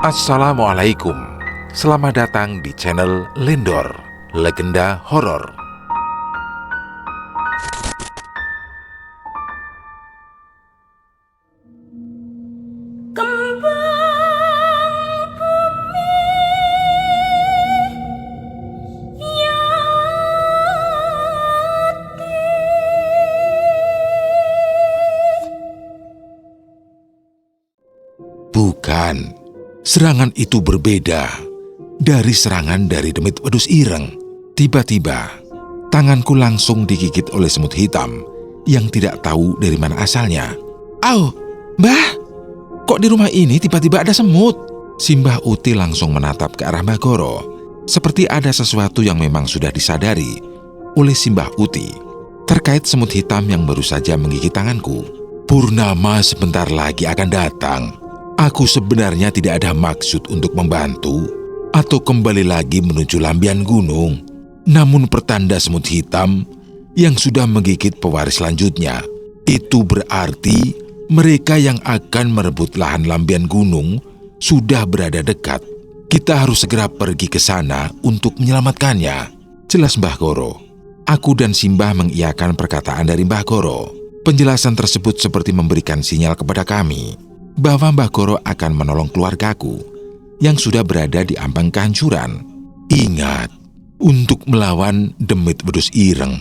Assalamualaikum. Selamat datang di channel Lendor, Legenda Horor. Bukan, serangan itu berbeda dari serangan dari demit wedus ireng. Tiba-tiba, tanganku langsung digigit oleh semut hitam yang tidak tahu dari mana asalnya. "Au, Mbah, kok di rumah ini tiba-tiba ada semut?" Si Mbah Uti langsung menatap ke arah Mbah Goro, seperti ada sesuatu yang memang sudah disadari oleh si Mbah Uti terkait semut hitam yang baru saja menggigit tanganku. "Purnama sebentar lagi akan datang. Aku sebenarnya tidak ada maksud untuk membantu atau kembali lagi menuju lambian gunung. Namun pertanda semut hitam yang sudah menggigit pewaris selanjutnya, itu berarti mereka yang akan merebut lahan lambian gunung sudah berada dekat. Kita harus segera pergi ke sana untuk menyelamatkannya," jelas Mbah Goro. Aku dan Simbah mengiyakan perkataan dari Mbah Goro. Penjelasan tersebut seperti memberikan sinyal kepada kami bahwa Mbah Goro akan menolong keluargaku yang sudah berada di ambang kehancuran. Ingat, untuk melawan demit wedus ireng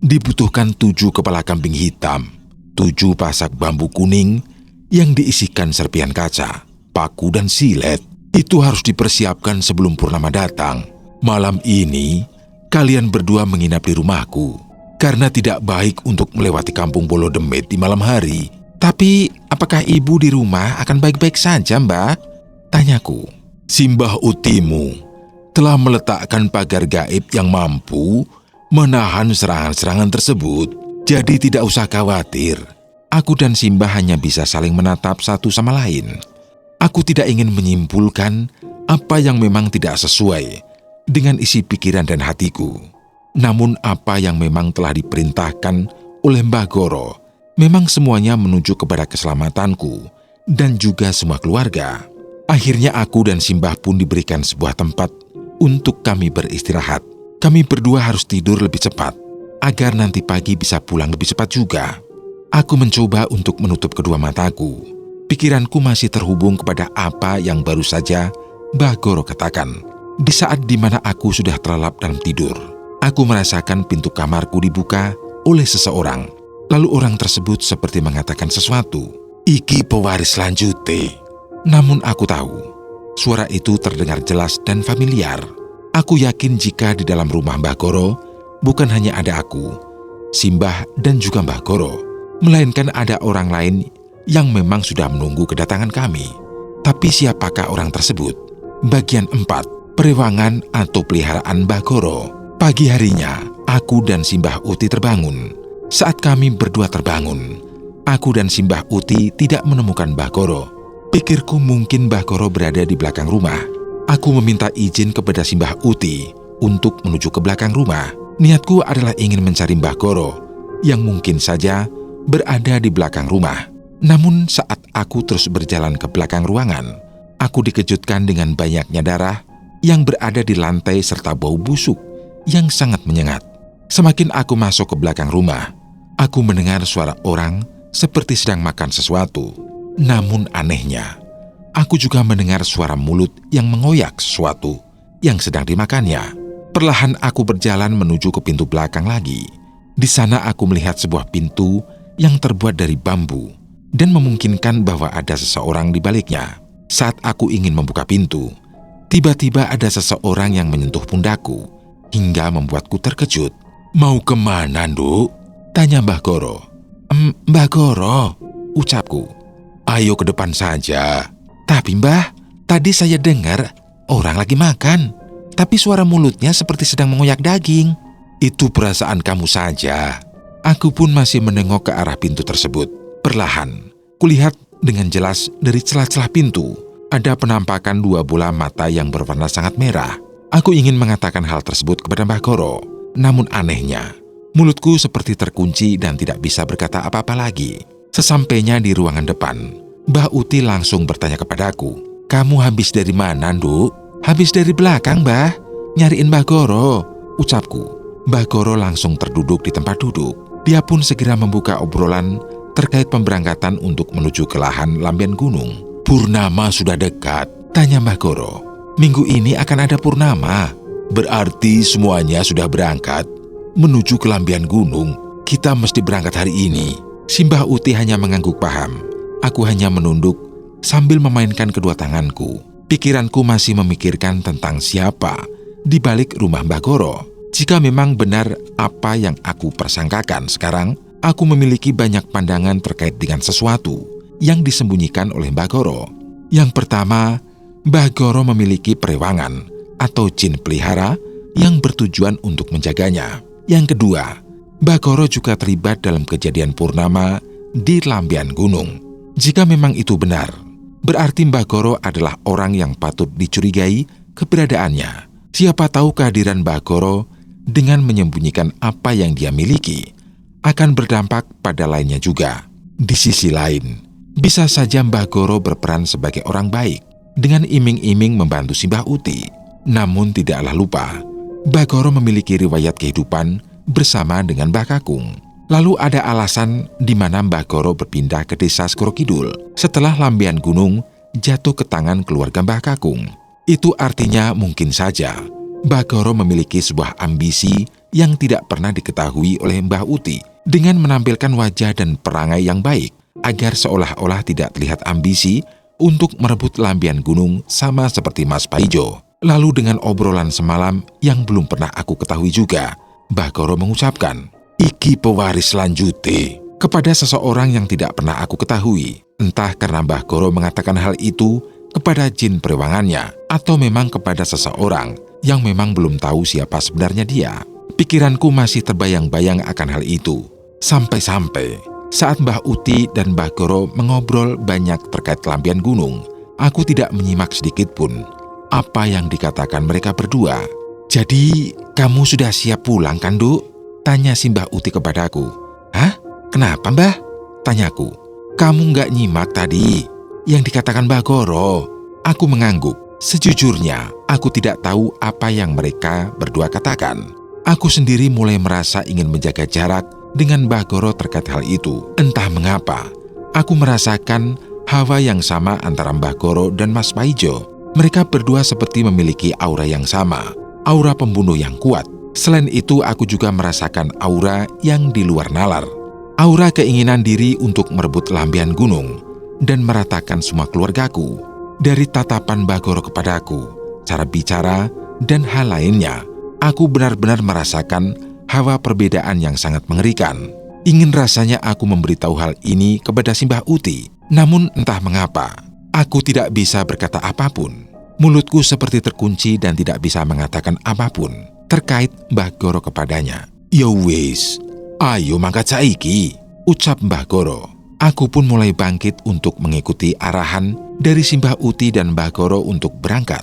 dibutuhkan 7 kepala kambing hitam, 7 pasak bambu kuning yang diisikan serpian kaca, paku dan silet. Itu harus dipersiapkan sebelum purnama datang. Malam ini kalian berdua menginap di rumahku, karena tidak baik untuk melewati kampung Bolo Demit di malam hari. "Tapi apakah ibu di rumah akan baik-baik saja, Mbah?" tanyaku. "Simbah Utimu telah meletakkan pagar gaib yang mampu menahan serangan-serangan tersebut. Jadi tidak usah khawatir." Aku dan Simbah hanya bisa saling menatap satu sama lain. Aku tidak ingin menyimpulkan apa yang memang tidak sesuai dengan isi pikiran dan hatiku. Namun apa yang memang telah diperintahkan oleh Mbah Goro memang semuanya menuju kepada keselamatanku dan juga semua keluarga. Akhirnya aku dan Simbah pun diberikan sebuah tempat untuk kami beristirahat. Kami berdua harus tidur lebih cepat agar nanti pagi bisa pulang lebih cepat juga. Aku mencoba untuk menutup kedua mataku. Pikiranku masih terhubung kepada apa yang baru saja Mbah Goro katakan. Di saat dimana aku sudah terlelap dalam tidur, aku merasakan pintu kamarku dibuka oleh seseorang. Lalu orang tersebut seperti mengatakan sesuatu. "Iki pewaris lanjute." Namun aku tahu, suara itu terdengar jelas dan familiar. Aku yakin jika di dalam rumah Mbah Goro bukan hanya ada aku, Simbah dan juga Mbah Goro, melainkan ada orang lain yang memang sudah menunggu kedatangan kami. Tapi siapakah orang tersebut? Bagian 4, perewangan atau peliharaan Mbah Goro. Pagi harinya, aku dan Simbah Uti terbangun. Saat kami berdua terbangun, aku dan Simbah Uti tidak menemukan Mbah Goro. Pikirku mungkin Mbah Goro berada di belakang rumah. Aku meminta izin kepada Simbah Uti untuk menuju ke belakang rumah. Niatku adalah ingin mencari Mbah Goro yang mungkin saja berada di belakang rumah. Namun saat aku terus berjalan ke belakang ruangan, aku dikejutkan dengan banyaknya darah yang berada di lantai serta bau busuk yang sangat menyengat. Semakin aku masuk ke belakang rumah, aku mendengar suara orang seperti sedang makan sesuatu. Namun anehnya, aku juga mendengar suara mulut yang mengoyak sesuatu yang sedang dimakannya. Perlahan aku berjalan menuju ke pintu belakang lagi. Di sana aku melihat sebuah pintu yang terbuat dari bambu dan memungkinkan bahwa ada seseorang di baliknya. Saat aku ingin membuka pintu, tiba-tiba ada seseorang yang menyentuh pundakku hingga membuatku terkejut. "Mau kemana, Nduk?" tanya Mbah Goro. "Mbah Goro," ucapku. "Ayo ke depan saja." "Tapi Mbah, tadi saya dengar orang lagi makan, tapi suara mulutnya seperti sedang mengoyak daging." "Itu perasaan kamu saja." Aku pun masih menengok ke arah pintu tersebut. Perlahan, kulihat dengan jelas dari celah-celah pintu ada penampakan 2 bola mata yang berwarna sangat merah. Aku ingin mengatakan hal tersebut kepada Mbah Goro, namun anehnya, mulutku seperti terkunci dan tidak bisa berkata apa-apa lagi. Sesampainya di ruangan depan, Mbah Uti langsung bertanya kepadaku, "Kamu habis dari mana, Nduk?" "Habis dari belakang, Mbah. Nyariin Mbah Goro," ucapku. Mbah Goro langsung terduduk di tempat duduk. Dia pun segera membuka obrolan terkait pemberangkatan untuk menuju ke lahan Lambian Gunung. "Purnama sudah dekat," tanya Mbah Goro. "Minggu ini akan ada purnama. Berarti semuanya sudah berangkat menuju ke Lambian Gunung. Kita mesti berangkat hari ini." Si Mbah Uti hanya mengangguk paham. Aku hanya menunduk sambil memainkan kedua tanganku. Pikiranku masih memikirkan tentang siapa di balik rumah Mbah Goro. Jika memang benar apa yang aku persangkakan sekarang, aku memiliki banyak pandangan terkait dengan sesuatu yang disembunyikan oleh Mbah Goro. Yang pertama, Mbah Goro memiliki perewangan atau jin pelihara yang bertujuan untuk menjaganya. Yang kedua, Mbah Goro juga terlibat dalam kejadian purnama di Lambian Gunung. Jika memang itu benar, berarti Mbah Goro adalah orang yang patut dicurigai keberadaannya. Siapa tahu kehadiran Mbah Goro dengan menyembunyikan apa yang dia miliki akan berdampak pada lainnya juga. Di sisi lain, bisa saja Mbah Goro berperan sebagai orang baik dengan iming-iming membantu si Mbah Uti. Namun tidaklah lupa, Mbah Goro memiliki riwayat kehidupan bersama dengan Mbah Kakung. Lalu ada alasan di mana Mbah Goro berpindah ke desa Segoro Kidul setelah Lambian Gunung jatuh ke tangan keluarga Mbah Kakung. Itu artinya mungkin saja Mbah Goro memiliki sebuah ambisi yang tidak pernah diketahui oleh Mbah Uti dengan menampilkan wajah dan perangai yang baik agar seolah-olah tidak terlihat ambisi untuk merebut Lambian Gunung sama seperti Mas Paijo. Lalu dengan obrolan semalam yang belum pernah aku ketahui juga, Mbah Goro mengucapkan, "Iki pewaris lanjute," kepada seseorang yang tidak pernah aku ketahui. Entah karena Mbah Goro mengatakan hal itu kepada jin perewangannya atau memang kepada seseorang yang memang belum tahu siapa sebenarnya dia. Pikiranku masih terbayang-bayang akan hal itu. Sampai-sampai saat Mbah Uti dan Mbah Goro mengobrol banyak terkait Lambian Gunung, aku tidak menyimak sedikit pun apa yang dikatakan mereka berdua. "Jadi, kamu sudah siap pulang kan, Duk?" tanya si Mbah Uti kepadaku. "Hah? Kenapa, Mbah?" tanyaku. "Kamu nggak nyimak tadi yang dikatakan Mbah Goro?" Aku mengangguk. Sejujurnya, aku tidak tahu apa yang mereka berdua katakan. Aku sendiri mulai merasa ingin menjaga jarak dengan Mbah Goro terkait hal itu. Entah mengapa, aku merasakan hawa yang sama antara Mbah Goro dan Mas Paijo. Mereka berdua seperti memiliki aura yang sama, aura pembunuh yang kuat. Selain itu, aku juga merasakan aura yang di luar nalar. Aura keinginan diri untuk merebut Lambian Gunung dan meratakan semua keluargaku. Dari tatapan Mbah Goro kepadaku, cara bicara, dan hal lainnya, aku benar-benar merasakan hawa perbedaan yang sangat mengerikan. Ingin rasanya aku memberitahu hal ini kepada si Mbah Uti, namun entah mengapa, aku tidak bisa berkata apapun. Mulutku seperti terkunci dan tidak bisa mengatakan apapun terkait Mbah Goro kepadanya. "Ya wis, ayo mangkat saiki," ucap Mbah Goro. Aku pun mulai bangkit untuk mengikuti arahan dari si Mbah Uti dan Mbah Goro untuk berangkat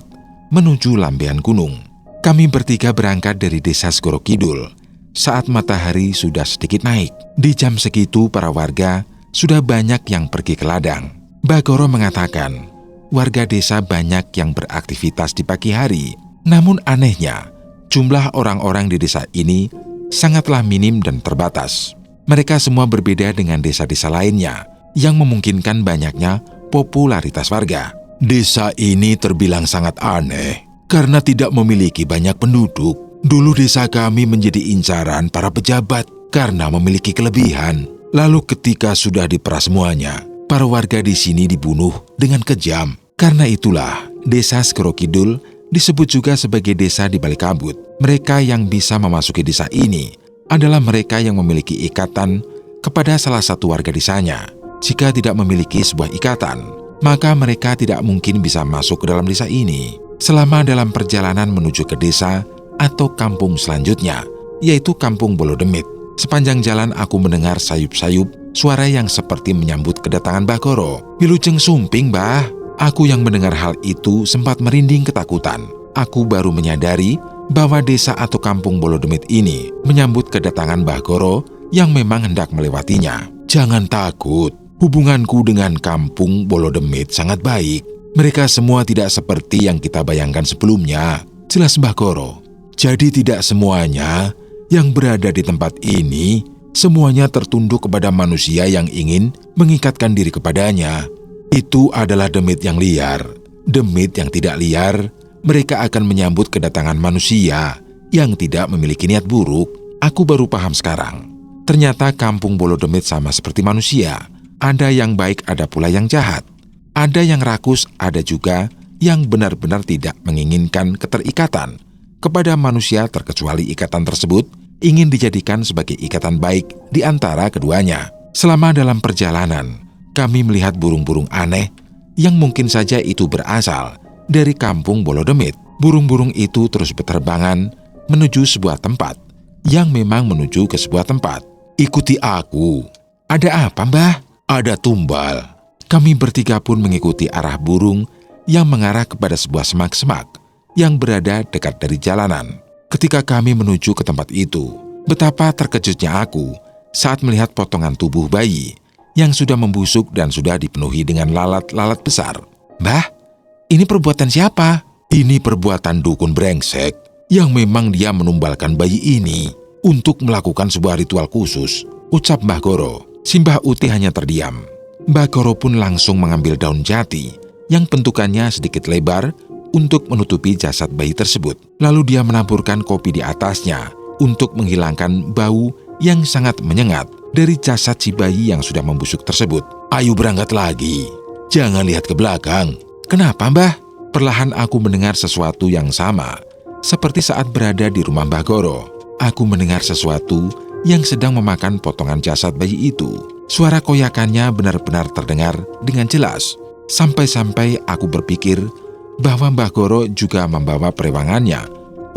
menuju Lambian Gunung. Kami bertiga berangkat dari desa Segoro Kidul saat matahari sudah sedikit naik. Di jam segitu para warga sudah banyak yang pergi ke ladang. Mbah Goro mengatakan, warga desa banyak yang beraktivitas di pagi hari. Namun anehnya, jumlah orang-orang di desa ini sangatlah minim dan terbatas. Mereka semua berbeda dengan desa-desa lainnya yang memungkinkan banyaknya popularitas warga. Desa ini terbilang sangat aneh karena tidak memiliki banyak penduduk. Dulu desa kami menjadi incaran para pejabat karena memiliki kelebihan. Lalu ketika sudah diperas semuanya, para warga di sini dibunuh dengan kejam. Karena itulah desa Segoro Kidul disebut juga sebagai desa di balik kabut. Mereka yang bisa memasuki desa ini adalah mereka yang memiliki ikatan kepada salah satu warga desanya. Jika tidak memiliki sebuah ikatan, maka mereka tidak mungkin bisa masuk ke dalam desa ini. Selama dalam perjalanan menuju ke desa atau kampung selanjutnya, yaitu Kampung Bolodemit, sepanjang jalan aku mendengar sayup-sayup suara yang seperti menyambut kedatangan Mbah Goro. "Wilujeng Sumping, Mbah." Aku yang mendengar hal itu sempat merinding ketakutan. Aku baru menyadari bahwa desa atau Kampung Bolodemit ini menyambut kedatangan Mbah Goro yang memang hendak melewatinya. "Jangan takut, hubunganku dengan Kampung Bolodemit sangat baik. Mereka semua tidak seperti yang kita bayangkan sebelumnya, jelas Mbah Koro. Jadi tidak semuanya yang berada di tempat ini, semuanya tertunduk kepada manusia yang ingin mengikatkan diri kepadanya. Itu adalah demit yang liar. Demit yang tidak liar, mereka akan menyambut kedatangan manusia yang tidak memiliki niat buruk. Aku baru paham sekarang. Ternyata kampung Bolo Demit sama seperti manusia. Ada yang baik, ada pula yang jahat. Ada yang rakus, ada juga yang benar-benar tidak menginginkan keterikatan kepada manusia, terkecuali ikatan tersebut ingin dijadikan sebagai ikatan baik di antara keduanya. Selama dalam perjalanan, kami melihat burung-burung aneh yang mungkin saja itu berasal dari kampung Bolo Demit. Burung-burung itu terus berterbangan menuju sebuah tempat yang memang menuju ke sebuah tempat. Ikuti aku. Ada apa, Mbah? Ada tumbal. Kami bertiga pun mengikuti arah burung yang mengarah kepada sebuah semak-semak yang berada dekat dari jalanan. Ketika kami menuju ke tempat itu, betapa terkejutnya aku saat melihat potongan tubuh bayi yang sudah membusuk dan sudah dipenuhi dengan lalat-lalat besar. Mbah, ini perbuatan siapa? Ini perbuatan dukun brengsek yang memang dia menumbalkan bayi ini untuk melakukan sebuah ritual khusus, ucap Mbah Koro. Si Mbah Uti hanya terdiam. Mbah Koro pun langsung mengambil daun jati yang bentukannya sedikit lebar untuk menutupi jasad bayi tersebut. Lalu dia menaburkan kopi di atasnya untuk menghilangkan bau yang sangat menyengat dari jasad si bayi yang sudah membusuk tersebut. Ayo berangkat lagi. Jangan lihat ke belakang. Kenapa, Mbah? Perlahan aku mendengar sesuatu yang sama seperti saat berada di rumah Mbah Koro. Aku mendengar sesuatu yang sedang memakan potongan jasad bayi itu. Suara koyakannya benar-benar terdengar dengan jelas. Sampai-sampai aku berpikir bahwa Mbah Koro juga membawa perewangannya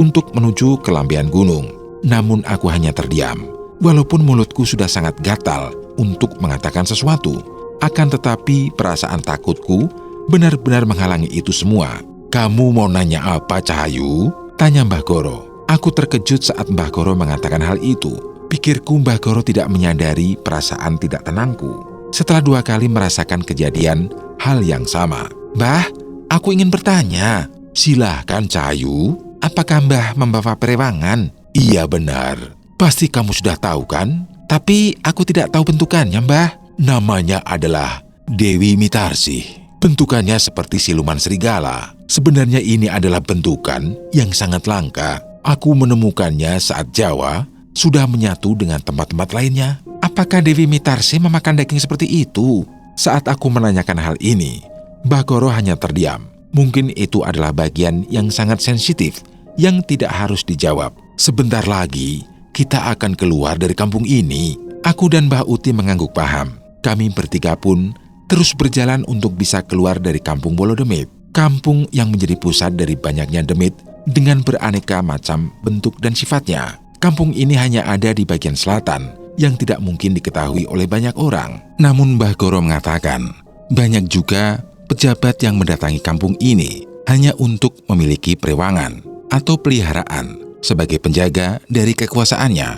untuk menuju ke lampian gunung. Namun aku hanya terdiam. Walaupun mulutku sudah sangat gatal untuk mengatakan sesuatu, akan tetapi perasaan takutku benar-benar menghalangi itu semua. Kamu mau nanya apa, Cahayu? Tanya Mbah Koro. Aku terkejut saat Mbah Koro mengatakan hal itu. Pikirku Mbah Koro tidak menyadari perasaan tidak tenangku setelah 2 kali merasakan kejadian hal yang sama. Mbah, aku ingin bertanya. Silahkan, Cahayu. Apakah Mbah membawa perewangan? Iya benar. Pasti kamu sudah tahu kan? Tapi aku tidak tahu bentukannya, Mbah. Namanya adalah Dewi Mitarsih. Bentukannya seperti siluman serigala. Sebenarnya ini adalah bentukan yang sangat langka. Aku menemukannya saat Jawa sudah menyatu dengan tempat-tempat lainnya. Apakah Dewi Mitarsih memakan daging seperti itu? Saat aku menanyakan hal ini, Mbah Koro hanya terdiam. Mungkin itu adalah bagian yang sangat sensitif yang tidak harus dijawab. Sebentar lagi, kita akan keluar dari kampung ini. Aku dan Mbah Uti mengangguk paham. Kami bertiga pun terus berjalan untuk bisa keluar dari kampung Bolo Demit. Kampung yang menjadi pusat dari banyaknya demit dengan beraneka macam bentuk dan sifatnya. Kampung ini hanya ada di bagian selatan yang tidak mungkin diketahui oleh banyak orang. Namun Mbah Koro mengatakan, banyak juga pejabat yang mendatangi kampung ini hanya untuk memiliki perewangan atau peliharaan sebagai penjaga dari kekuasaannya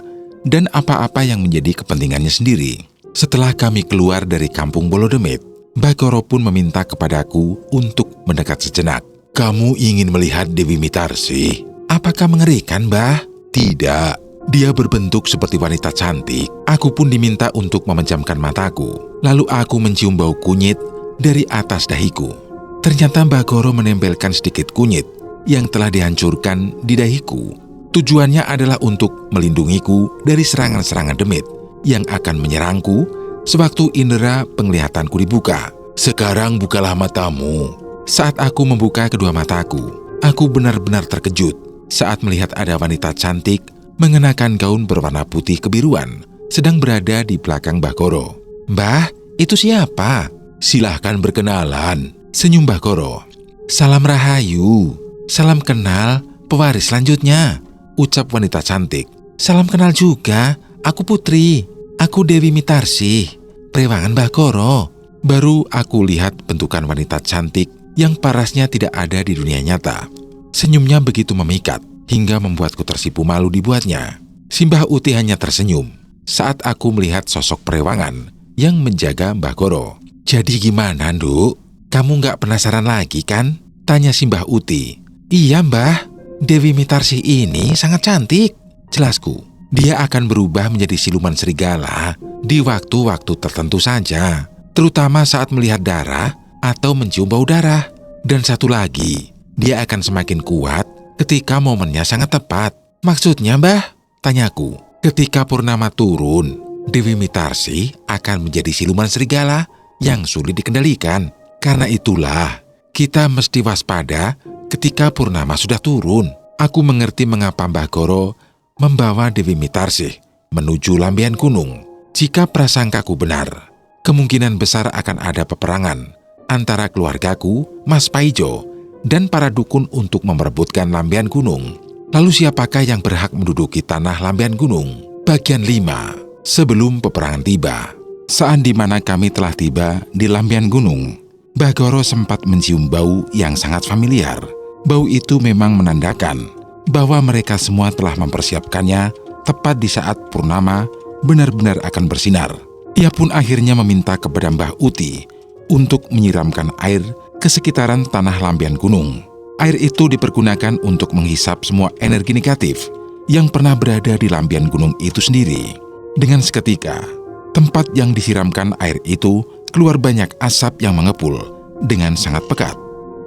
dan apa-apa yang menjadi kepentingannya sendiri. Setelah kami keluar dari kampung Bolo Demit, Mbah Koro pun meminta kepadaku untuk mendekat sejenak. Kamu ingin melihat Dewi Mitarsih? Apakah mengerikan, Mbah? Tidak, dia berbentuk seperti wanita cantik. Aku pun diminta untuk memejamkan mataku. Lalu aku mencium bau kunyit dari atas dahiku. Ternyata Mbah Koro menempelkan sedikit kunyit yang telah dihancurkan di dahiku. Tujuannya adalah untuk melindungiku dari serangan-serangan demit yang akan menyerangku sewaktu indera penglihatanku dibuka. Sekarang bukalah matamu. Saat aku membuka kedua mataku, aku benar-benar terkejut saat melihat ada wanita cantik mengenakan gaun berwarna putih kebiruan sedang berada di belakang Mbah Koro. Mbah, itu siapa? Silahkan berkenalan, senyum Mbah Koro. Salam rahayu, salam kenal, pewaris selanjutnya, ucap wanita cantik. Salam kenal juga, aku Putri, aku Dewi Mitarsih, perewangan Mbah Koro. Baru aku lihat bentukan wanita cantik yang parasnya tidak ada di dunia nyata. Senyumnya begitu memikat hingga membuatku tersipu malu dibuatnya. Si Mbah Uti hanya tersenyum saat aku melihat sosok perewangan yang menjaga Mbah Koro. Jadi gimana, Nduk? Kamu nggak penasaran lagi kan? Tanya si Mbah Uti. Iya Mbah, Dewi Mitarsih ini sangat cantik, jelasku. Dia akan berubah menjadi siluman serigala di waktu-waktu tertentu saja, terutama saat melihat darah atau mencium bau darah. Dan satu lagi, dia akan semakin kuat ketika momennya sangat tepat. Maksudnya Mbah? Tanyaku. Ketika purnama turun, Dewi Mitarsih akan menjadi siluman serigala yang sulit dikendalikan. Karena itulah, kita mesti waspada ketika purnama sudah turun. Aku mengerti mengapa Mbah Goro membawa Dewi Mitarsih menuju Lambian Gunung. Jika prasangkaku benar, kemungkinan besar akan ada peperangan antara keluargaku, Mas Paijo, dan para dukun untuk memperebutkan Lambian Gunung. Lalu siapakah yang berhak menduduki tanah Lambian Gunung? Bagian 5. Sebelum peperangan tiba. Saat di mana kami telah tiba di Lambian Gunung, Mbah Goro sempat mencium bau yang sangat familiar. Bau itu memang menandakan bahwa mereka semua telah mempersiapkannya tepat di saat purnama benar-benar akan bersinar. Ia pun akhirnya meminta kepada Mbah Uti untuk menyiramkan air ke sekitaran tanah Lambian Gunung. Air itu dipergunakan untuk menghisap semua energi negatif yang pernah berada di Lambian Gunung itu sendiri. Dengan seketika, tempat yang disiramkan air itu keluar banyak asap yang mengepul dengan sangat pekat.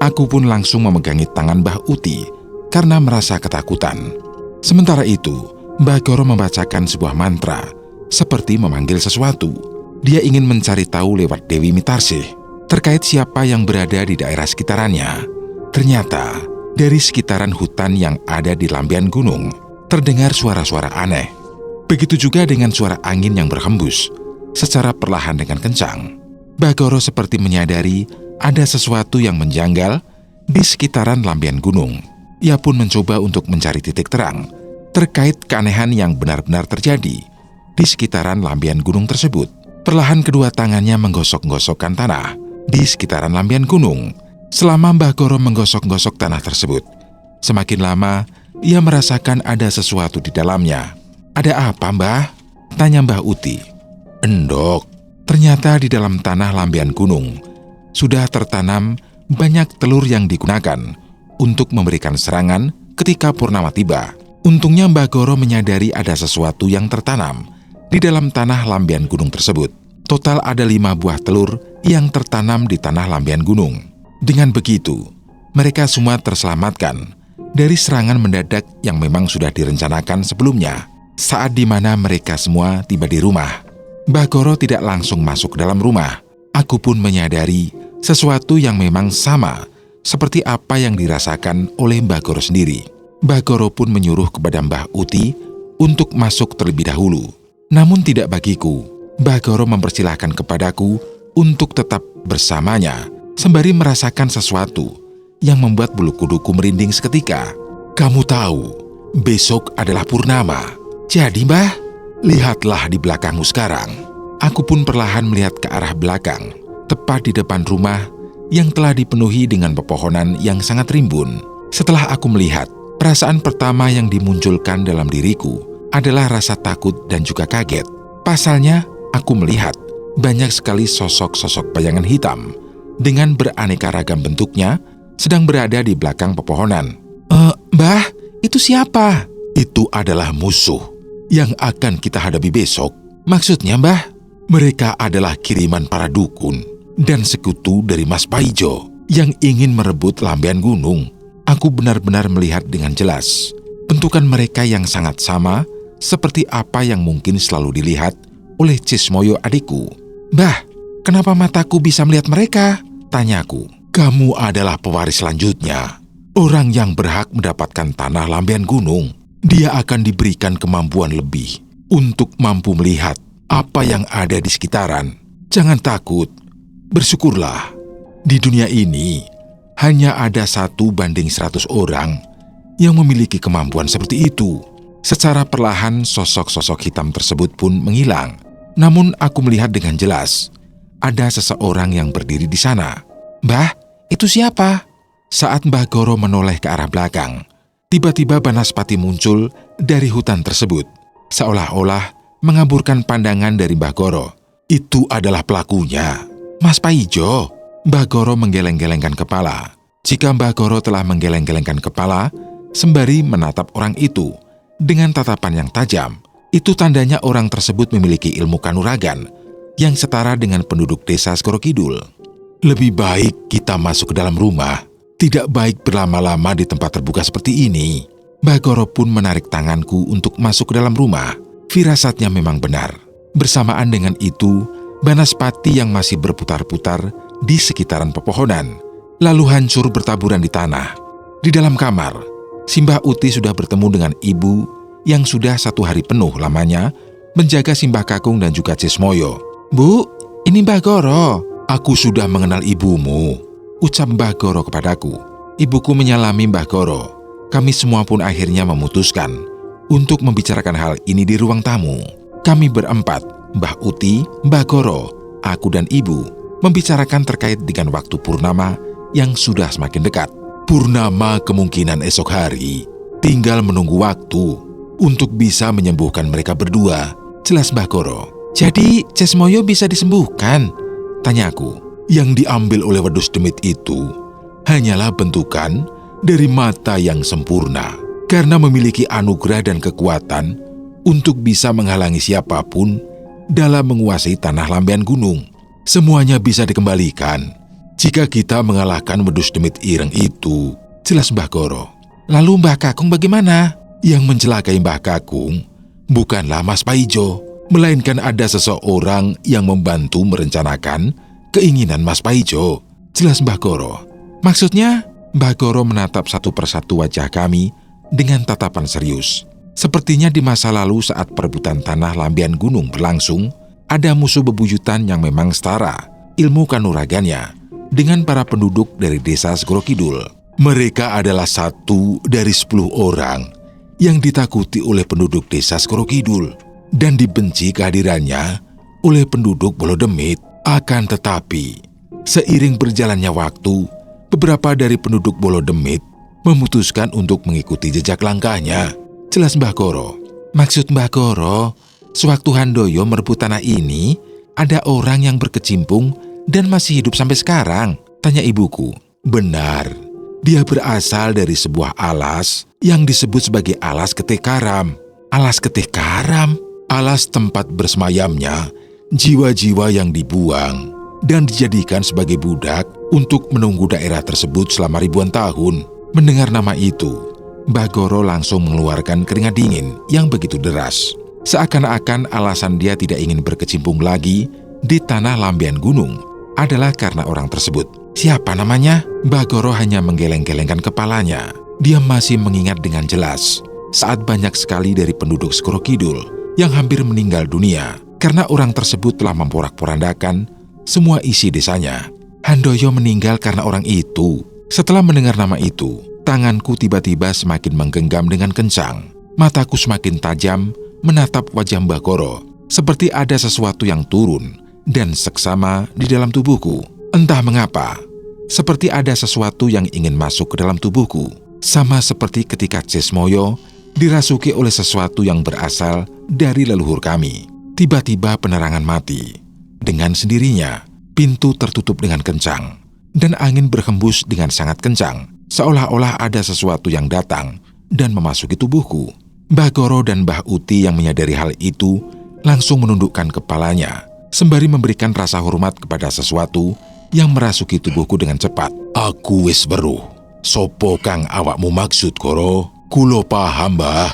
Aku pun langsung memegangi tangan Mbah Uti karena merasa ketakutan. Sementara itu, Mbah Goro membacakan sebuah mantra seperti memanggil sesuatu. Dia ingin mencari tahu lewat Dewi Mitarsih terkait siapa yang berada di daerah sekitarannya. Ternyata, dari sekitaran hutan yang ada di Lambian Gunung, terdengar suara-suara aneh. Begitu juga dengan suara angin yang berhembus secara perlahan dengan kencang. Mbah Goro seperti menyadari ada sesuatu yang menjanggal di sekitaran Lambian Gunung. Ia pun mencoba untuk mencari titik terang terkait keanehan yang benar-benar terjadi di sekitaran Lambian Gunung tersebut. Perlahan kedua tangannya menggosok-gosokkan tanah di sekitaran Lambian Gunung. Selama Mbah Goro menggosok-gosok tanah tersebut, semakin lama ia merasakan ada sesuatu di dalamnya. Ada apa Mbah? Tanya Mbah Uti. Endok. Ternyata di dalam tanah Lambian Gunung sudah tertanam banyak telur yang digunakan untuk memberikan serangan ketika purnama tiba. Untungnya Mbah Goro menyadari ada sesuatu yang tertanam di dalam tanah Lambian Gunung tersebut. Total ada 5 buah telur yang tertanam di tanah Lambian Gunung. Dengan begitu, mereka semua terselamatkan dari serangan mendadak yang memang sudah direncanakan sebelumnya. Saat di mana mereka semua tiba di rumah, Mbah Goro tidak langsung masuk ke dalam rumah. Aku pun menyadari sesuatu yang memang sama seperti apa yang dirasakan oleh Mbah Goro sendiri. Mbah Goro pun menyuruh kepada Mbah Uti untuk masuk terlebih dahulu. Namun tidak bagiku. Mbah Goro mempersilahkan kepadaku untuk tetap bersamanya, sembari merasakan sesuatu yang membuat bulu kuduku merinding seketika. Kamu tahu, besok adalah purnama. Jadi Mbah, lihatlah di belakangmu sekarang. Aku pun perlahan melihat ke arah belakang, tepat di depan rumah yang telah dipenuhi dengan pepohonan yang sangat rimbun. Setelah aku melihat, perasaan pertama yang dimunculkan dalam diriku adalah rasa takut dan juga kaget. Pasalnya, aku melihat banyak sekali sosok-sosok bayangan hitam dengan beraneka ragam bentuknya sedang berada di belakang pepohonan. Mbah, itu siapa? Itu adalah musuh yang akan kita hadapi besok. Maksudnya, Mbah? Mereka adalah kiriman para dukun dan sekutu dari Mas Paijo yang ingin merebut Lambian Gunung. Aku benar-benar melihat dengan jelas bentukan mereka yang sangat sama seperti apa yang mungkin selalu dilihat oleh Cismoyo adikku. Mbah, kenapa mataku bisa melihat mereka? Tanyaku. Kamu adalah pewaris selanjutnya, orang yang berhak mendapatkan tanah Lambian Gunung. Dia akan diberikan kemampuan lebih untuk mampu melihat apa yang ada di sekitaran. Jangan takut, bersyukurlah. Di dunia ini, hanya ada 1 banding 100 orang yang memiliki kemampuan seperti itu. Secara perlahan, sosok-sosok hitam tersebut pun menghilang. Namun aku melihat dengan jelas, ada seseorang yang berdiri di sana. Mbah, itu siapa? Saat Mbah Goro menoleh ke arah belakang, tiba-tiba Banaspati muncul dari hutan tersebut, seolah-olah mengaburkan pandangan dari Mbah Goro. Itu adalah pelakunya, Mas Paijo. Mbah Goro menggeleng-gelengkan kepala. Jika Mbah Goro telah menggeleng-gelengkan kepala, sembari menatap orang itu dengan tatapan yang tajam, itu tandanya orang tersebut memiliki ilmu kanuragan yang setara dengan penduduk desa Segoro Kidul. Lebih baik kita masuk ke dalam rumah. Tidak baik berlama-lama di tempat terbuka seperti ini. Mbah Goro pun menarik tanganku untuk masuk ke dalam rumah. Firasatnya memang benar. Bersamaan dengan itu, banaspati yang masih berputar-putar di sekitaran pepohonan, lalu hancur bertaburan di tanah. Di dalam kamar, Simbah Uti sudah bertemu dengan ibu yang sudah 1 hari penuh lamanya menjaga Simbah Kakung dan juga Cismoyo. "Bu, ini Mbah Goro." "Aku sudah mengenal ibumu," ucap Mbah Goro kepadaku. Ibuku menyalami Mbah Goro. Kami semua pun akhirnya memutuskan untuk membicarakan hal ini di ruang tamu. Kami berempat, Mbah Uti, Mbah Goro, aku dan ibu, membicarakan terkait dengan waktu purnama yang sudah semakin dekat. Purnama kemungkinan esok hari, tinggal menunggu waktu untuk bisa menyembuhkan mereka berdua, jelas Mbah Goro. "Jadi Cismoyo bisa disembuhkan?" tanyaku. "Yang diambil oleh wedus demit itu hanyalah bentukan dari mata yang sempurna, karena memiliki anugerah dan kekuatan untuk bisa menghalangi siapapun dalam menguasai tanah lambean gunung. Semuanya bisa dikembalikan jika kita mengalahkan wedus demit ireng itu," jelas Mbah Goro. "Lalu Mbah Kakung bagaimana?" "Yang mencelakai Mbah Kakung bukanlah Mas Paijo, melainkan ada seseorang yang membantu merencanakan keinginan Mas Paijo," jelas Mbah Goro. "Maksudnya?" Mbah Goro menatap satu persatu wajah kami dengan tatapan serius. Sepertinya di masa lalu saat perebutan tanah lambean gunung berlangsung, ada musuh bebuyutan yang memang setara ilmu kanuragannya dengan para penduduk dari desa Segoro Kidul. Mereka adalah 1 dari 10 orang yang ditakuti oleh penduduk desa Segoro Kidul dan dibenci kehadirannya oleh penduduk Bolodemit. Akan tetapi, seiring berjalannya waktu, beberapa dari penduduk Bolodemit memutuskan untuk mengikuti jejak langkahnya, jelas Mbah Goro. "Maksud Mbah Goro, sewaktu Handoyo merebut tanah ini, ada orang yang berkecimpung dan masih hidup sampai sekarang?" tanya ibuku. "Benar, dia berasal dari sebuah alas yang disebut sebagai alas Keteh Karam." "Alas Keteh Karam?" "Alas tempat bersemayamnya jiwa-jiwa yang dibuang dan dijadikan sebagai budak untuk menunggu daerah tersebut selama ribuan tahun." Mendengar nama itu, Mbah Goro langsung mengeluarkan keringat dingin yang begitu deras. Seakan-akan alasan dia tidak ingin berkecimpung lagi di tanah lambean gunung adalah karena orang tersebut. "Siapa namanya?" Mbah Goro hanya menggeleng-gelengkan kepalanya. Dia masih mengingat dengan jelas saat banyak sekali dari penduduk Segoro Kidul yang hampir meninggal dunia karena orang tersebut telah memporak-porandakan semua isi desanya. Handoyo meninggal karena orang itu. Setelah mendengar nama itu, tanganku tiba-tiba semakin menggenggam dengan kencang. Mataku semakin tajam menatap wajah Mbah Goro, seperti ada sesuatu yang turun dan seksama di dalam tubuhku. Entah mengapa, seperti ada sesuatu yang ingin masuk ke dalam tubuhku. Sama seperti ketika Cismoyo dirasuki oleh sesuatu yang berasal dari leluhur kami. Tiba-tiba penerangan mati. Dengan sendirinya, pintu tertutup dengan kencang, dan angin berhembus dengan sangat kencang, seolah-olah ada sesuatu yang datang dan memasuki tubuhku. Mbah Goro dan Mbah Uti yang menyadari hal itu langsung menundukkan kepalanya, sembari memberikan rasa hormat kepada sesuatu yang merasuki tubuhku dengan cepat. "Aku wis weruh, sopo kang awakmu maksud, Goro? Kulo paham, Mbah.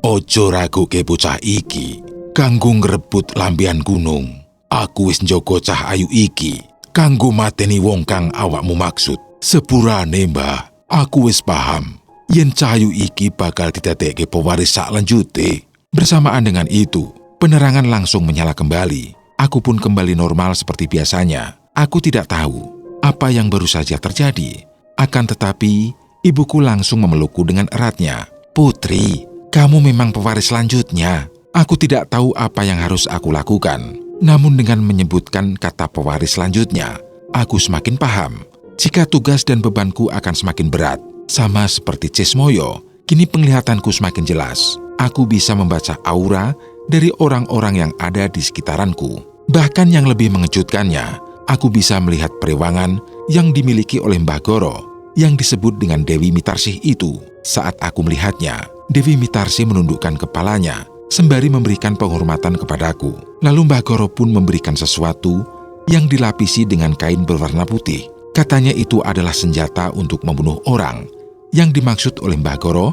Ojo raguke bocah iki kanggo ngrebut lambean gunung. Aku wis njogo cah ayu iki kanggo mateni wong kang awakmu maksud. Sepurane, Mbah, aku wis paham yen cahayu iki bakal didadekke pewaris saklanjute." Bersamaan dengan itu, penerangan langsung menyala kembali. Aku pun kembali normal seperti biasanya. Aku tidak tahu apa yang baru saja terjadi. Akan tetapi, ibuku langsung memelukku dengan eratnya. "Putri, kamu memang pewaris selanjutnya." Aku tidak tahu apa yang harus aku lakukan. Namun dengan menyebutkan kata pewaris selanjutnya, aku semakin paham jika tugas dan bebanku akan semakin berat. Sama seperti Cismoyo, kini penglihatanku semakin jelas. Aku bisa membaca aura dari orang-orang yang ada di sekitaranku. Bahkan yang lebih mengejutkannya, aku bisa melihat periwangan yang dimiliki oleh Mbah Goro yang disebut dengan Dewi Mitarsih itu. Saat aku melihatnya, Dewi Mitarsih menundukkan kepalanya sembari memberikan penghormatan kepadaku. Lalu Mbah Goro pun memberikan sesuatu yang dilapisi dengan kain berwarna putih. Katanya itu adalah senjata untuk membunuh orang, yang dimaksud oleh Mbah Goro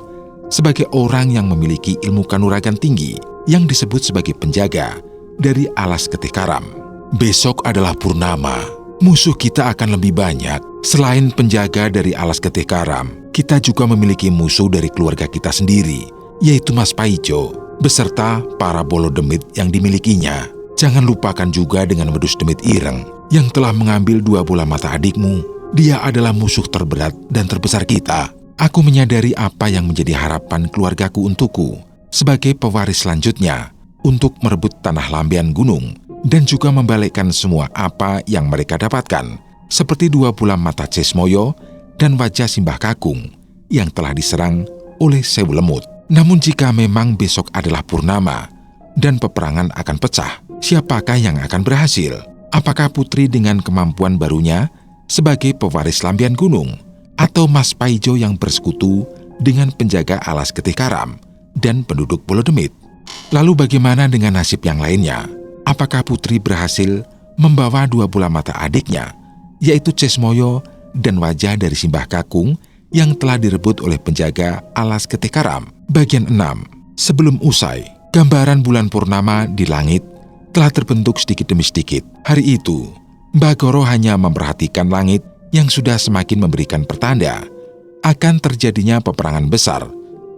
sebagai orang yang memiliki ilmu kanuragan tinggi yang disebut sebagai penjaga dari alas getih karam. Besok adalah purnama. Musuh kita akan lebih banyak. Selain penjaga dari alas getih karam, kita juga memiliki musuh dari keluarga kita sendiri, yaitu Mas Paijo, beserta para bolo demit yang dimilikinya. Jangan lupakan juga dengan Wedus Demit Ireng yang telah mengambil 2 bola mata adikmu. Dia adalah musuh terberat dan terbesar kita. Aku menyadari apa yang menjadi harapan keluargaku untukku sebagai pewaris selanjutnya untuk merebut tanah Lambian Gunung dan juga membalikkan semua apa yang mereka dapatkan, seperti 2 bola mata Cismoyo dan wajah Simbah Kakung yang telah diserang oleh Sewu Lemut. Namun jika memang besok adalah purnama dan peperangan akan pecah, siapakah yang akan berhasil? Apakah Putri dengan kemampuan barunya sebagai pewaris Lambian Gunung, atau Mas Paijo yang bersekutu dengan penjaga alas getih karam dan penduduk Bolo Demit? Lalu bagaimana dengan nasib yang lainnya? Apakah Putri berhasil membawa 2 bola mata adiknya, yaitu Cismoyo dan wajah dari Simbah Kakung yang telah direbut oleh penjaga alas getih karam? Bagian 6. Sebelum usai, gambaran bulan purnama di langit telah terbentuk sedikit demi sedikit. Hari itu, Mbah Goro hanya memperhatikan langit yang sudah semakin memberikan pertanda akan terjadinya peperangan besar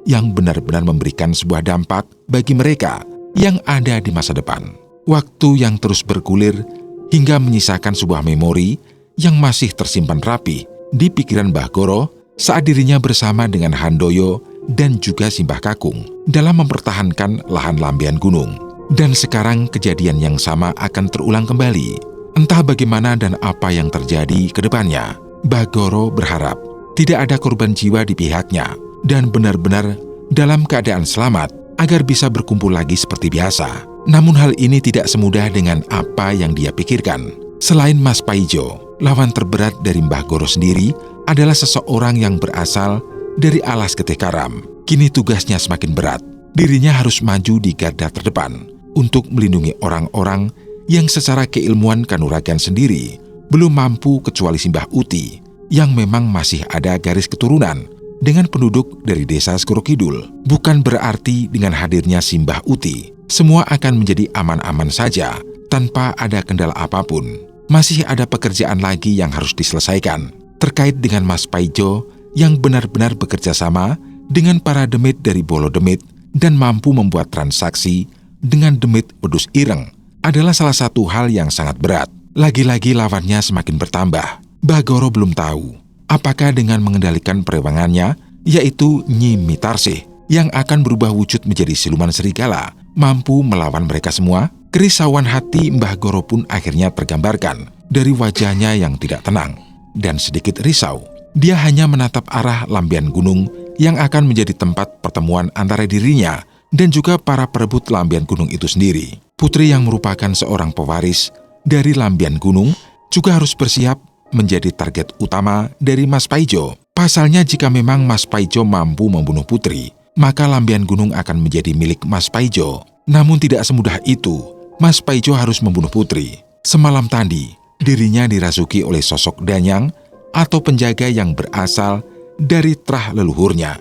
yang benar-benar memberikan sebuah dampak bagi mereka yang ada di masa depan. Waktu yang terus bergulir hingga menyisakan sebuah memori yang masih tersimpan rapi di pikiran Mbah Goro saat dirinya bersama dengan Handoyo dan juga Simbah Kakung dalam mempertahankan lahan Lambian Gunung. Dan sekarang kejadian yang sama akan terulang kembali. Entah bagaimana dan apa yang terjadi ke depannya, Mbah Goro berharap tidak ada korban jiwa di pihaknya dan benar-benar dalam keadaan selamat agar bisa berkumpul lagi seperti biasa. Namun hal ini tidak semudah dengan apa yang dia pikirkan. Selain Mas Paijo, lawan terberat dari Mbah Goro sendiri adalah seseorang yang berasal dari alas getih karam. Kini tugasnya semakin berat. Dirinya harus maju di garda terdepan untuk melindungi orang-orang yang secara keilmuan kanuragan sendiri belum mampu kecuali Simbah Uti yang memang masih ada garis keturunan dengan penduduk dari desa Segoro Kidul. Bukan berarti dengan hadirnya Simbah Uti semua akan menjadi aman-aman saja tanpa ada kendala apapun. Masih ada pekerjaan lagi yang harus diselesaikan terkait dengan Mas Paijo yang benar-benar bekerja sama dengan para demit dari Bolo Demit dan mampu membuat transaksi dengan demit Wedus Ireng adalah salah satu hal yang sangat berat. Lagi-lagi lawannya semakin bertambah. Mbah Goro belum tahu apakah dengan mengendalikan perewangannya, yaitu Nyi Mitarsih, yang akan berubah wujud menjadi siluman serigala, mampu melawan mereka semua. Kerisauan hati Mbah Goro pun akhirnya tergambarkan dari wajahnya yang tidak tenang dan sedikit risau. Dia hanya menatap arah Lambian Gunung yang akan menjadi tempat pertemuan antara dirinya dan juga para perebut Lambian Gunung itu sendiri. Putri yang merupakan seorang pewaris dari Lambian Gunung juga harus bersiap menjadi target utama dari Mas Paijo. Pasalnya jika memang Mas Paijo mampu membunuh Putri, maka Lambian Gunung akan menjadi milik Mas Paijo. Namun tidak semudah itu, Mas Paijo harus membunuh Putri. Semalam tadi, dirinya dirasuki oleh sosok danyang atau penjaga yang berasal dari trah leluhurnya.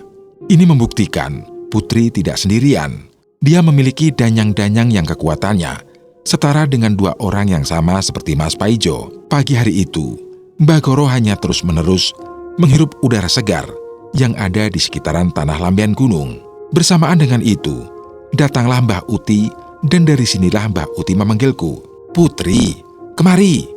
Ini membuktikan Putri tidak sendirian. Dia memiliki danyang-danyang yang kekuatannya setara dengan 2 orang yang sama seperti Mas Paijo. Pagi hari itu, Mbah Goro hanya terus-menerus menghirup udara segar yang ada di sekitaran tanah Lambian Gunung. Bersamaan dengan itu, datanglah Mbah Uti dan dari sinilah Mbah Uti memanggilku, "Putri, kemari."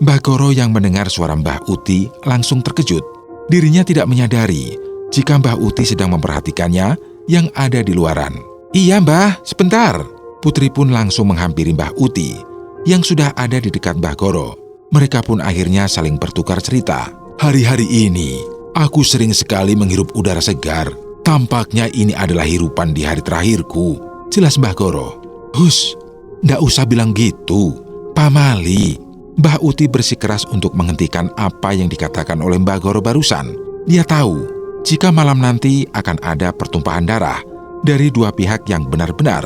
Mbah Goro yang mendengar suara Mbah Uti langsung terkejut. Dirinya tidak menyadari jika Mbah Uti sedang memperhatikannya yang ada di luaran. "Iya Mbah, sebentar." Putri pun langsung menghampiri Mbah Uti yang sudah ada di dekat Mbah Goro. Mereka pun akhirnya saling bertukar cerita. "Hari-hari ini, aku sering sekali menghirup udara segar. Tampaknya ini adalah hirupan di hari terakhirku," jelas Mbah Goro. "Hus, ndak usah bilang gitu, pamali. Mbah Uti bersikeras untuk menghentikan apa yang dikatakan oleh Mbah Goro barusan. Dia tahu jika malam nanti akan ada pertumpahan darah dari dua pihak yang benar-benar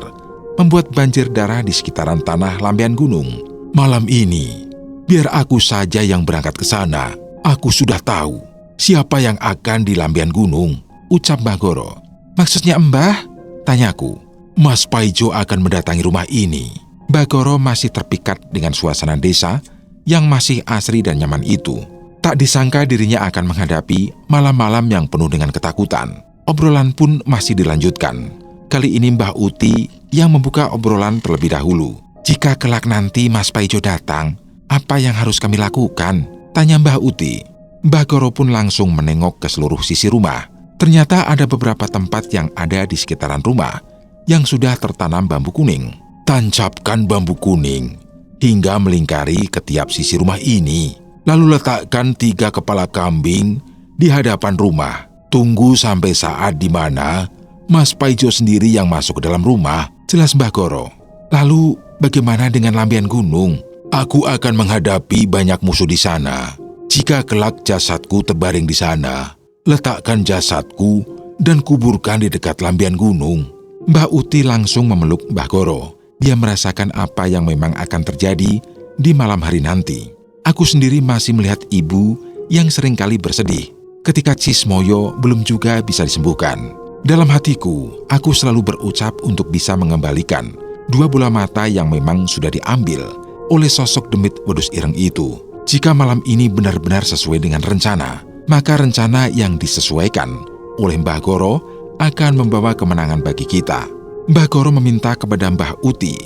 membuat banjir darah di sekitaran tanah Lambian Gunung. Malam ini, biar aku saja yang berangkat ke sana. Aku sudah tahu siapa yang akan di Lambian Gunung, ucap Mbah Goro. Maksudnya Mbah? Tanyaku. Mas Paijo akan mendatangi rumah ini. Mbah Goro masih terpikat dengan suasana desa yang masih asri dan nyaman itu. Tak disangka dirinya akan menghadapi malam-malam yang penuh dengan ketakutan. Obrolan pun masih dilanjutkan. Kali ini Mbah Uti yang membuka obrolan terlebih dahulu. Jika kelak nanti Mas Paijo datang, apa yang harus kami lakukan? Tanya Mbah Uti. Mbah Goro pun langsung menengok ke seluruh sisi rumah. Ternyata ada beberapa tempat yang ada di sekitaran rumah yang sudah tertanam bambu kuning. Tancapkan bambu kuning hingga melingkari ke tiap sisi rumah ini. Lalu letakkan 3 kepala kambing di hadapan rumah. Tunggu sampai saat di mana Mas Paijo sendiri yang masuk ke dalam rumah, jelas Mbah Goro. Lalu bagaimana dengan Lambian Gunung? Aku akan menghadapi banyak musuh di sana. Jika kelak jasadku terbaring di sana, letakkan jasadku dan kuburkan di dekat Lambian Gunung. Mbah Uti langsung memeluk Mbah Goro. Dia merasakan apa yang memang akan terjadi di malam hari nanti. Aku sendiri masih melihat ibu yang seringkali bersedih ketika Cismoyo belum juga bisa disembuhkan. Dalam hatiku, aku selalu berucap untuk bisa mengembalikan 2 bola mata yang memang sudah diambil oleh sosok demit wedus ireng itu. Jika malam ini benar-benar sesuai dengan rencana, maka rencana yang disesuaikan oleh Mbah Goro akan membawa kemenangan bagi kita. Mbah Goro meminta kepada Mbah Uti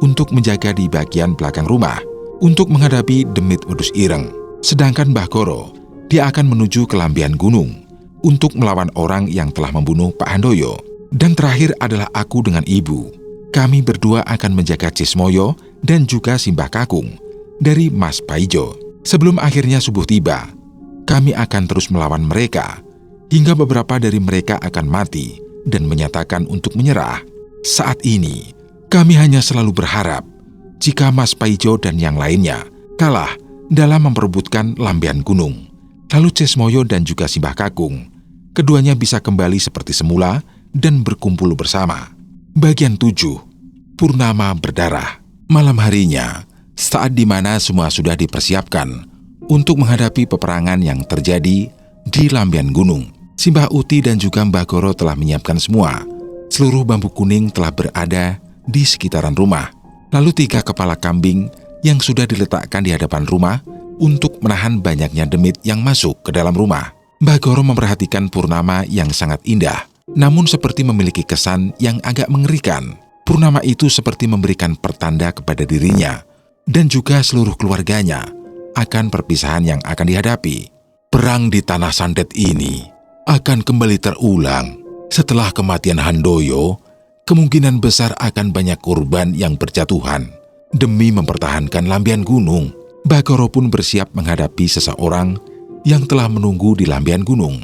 untuk menjaga di bagian belakang rumah untuk menghadapi demit wedus ireng. Sedangkan Mbah Goro, dia akan menuju ke Lambian Gunung untuk melawan orang yang telah membunuh Pak Handoyo. Dan terakhir adalah aku dengan ibu. Kami berdua akan menjaga Cismoyo dan juga Simbah Kakung dari Mas Paijo. Sebelum akhirnya subuh tiba, kami akan terus melawan mereka hingga beberapa dari mereka akan mati dan menyatakan untuk menyerah. Saat ini, kami hanya selalu berharap jika Mas Paijo dan yang lainnya kalah dalam memperebutkan Lambian Gunung. Lalu Cismoyo dan juga Simbah Kakung, keduanya bisa kembali seperti semula dan berkumpul bersama. Bagian 7. Purnama berdarah. Malam harinya, saat di mana semua sudah dipersiapkan untuk menghadapi peperangan yang terjadi di Lambian Gunung. Simbah Uti dan juga Mbah Goro telah menyiapkan semua. Seluruh bambu kuning telah berada di sekitaran rumah. Lalu 3 kepala kambing yang sudah diletakkan di hadapan rumah untuk menahan banyaknya demit yang masuk ke dalam rumah. Mbah Goro memperhatikan purnama yang sangat indah, namun seperti memiliki kesan yang agak mengerikan. Purnama itu seperti memberikan pertanda kepada dirinya dan juga seluruh keluarganya akan perpisahan yang akan dihadapi. Perang di Tanah Sandet ini akan kembali terulang. Setelah kematian Handoyo, kemungkinan besar akan banyak korban yang berjatuhan demi mempertahankan Lambian Gunung. Mbah Goro pun bersiap menghadapi seseorang yang telah menunggu di Lambian Gunung.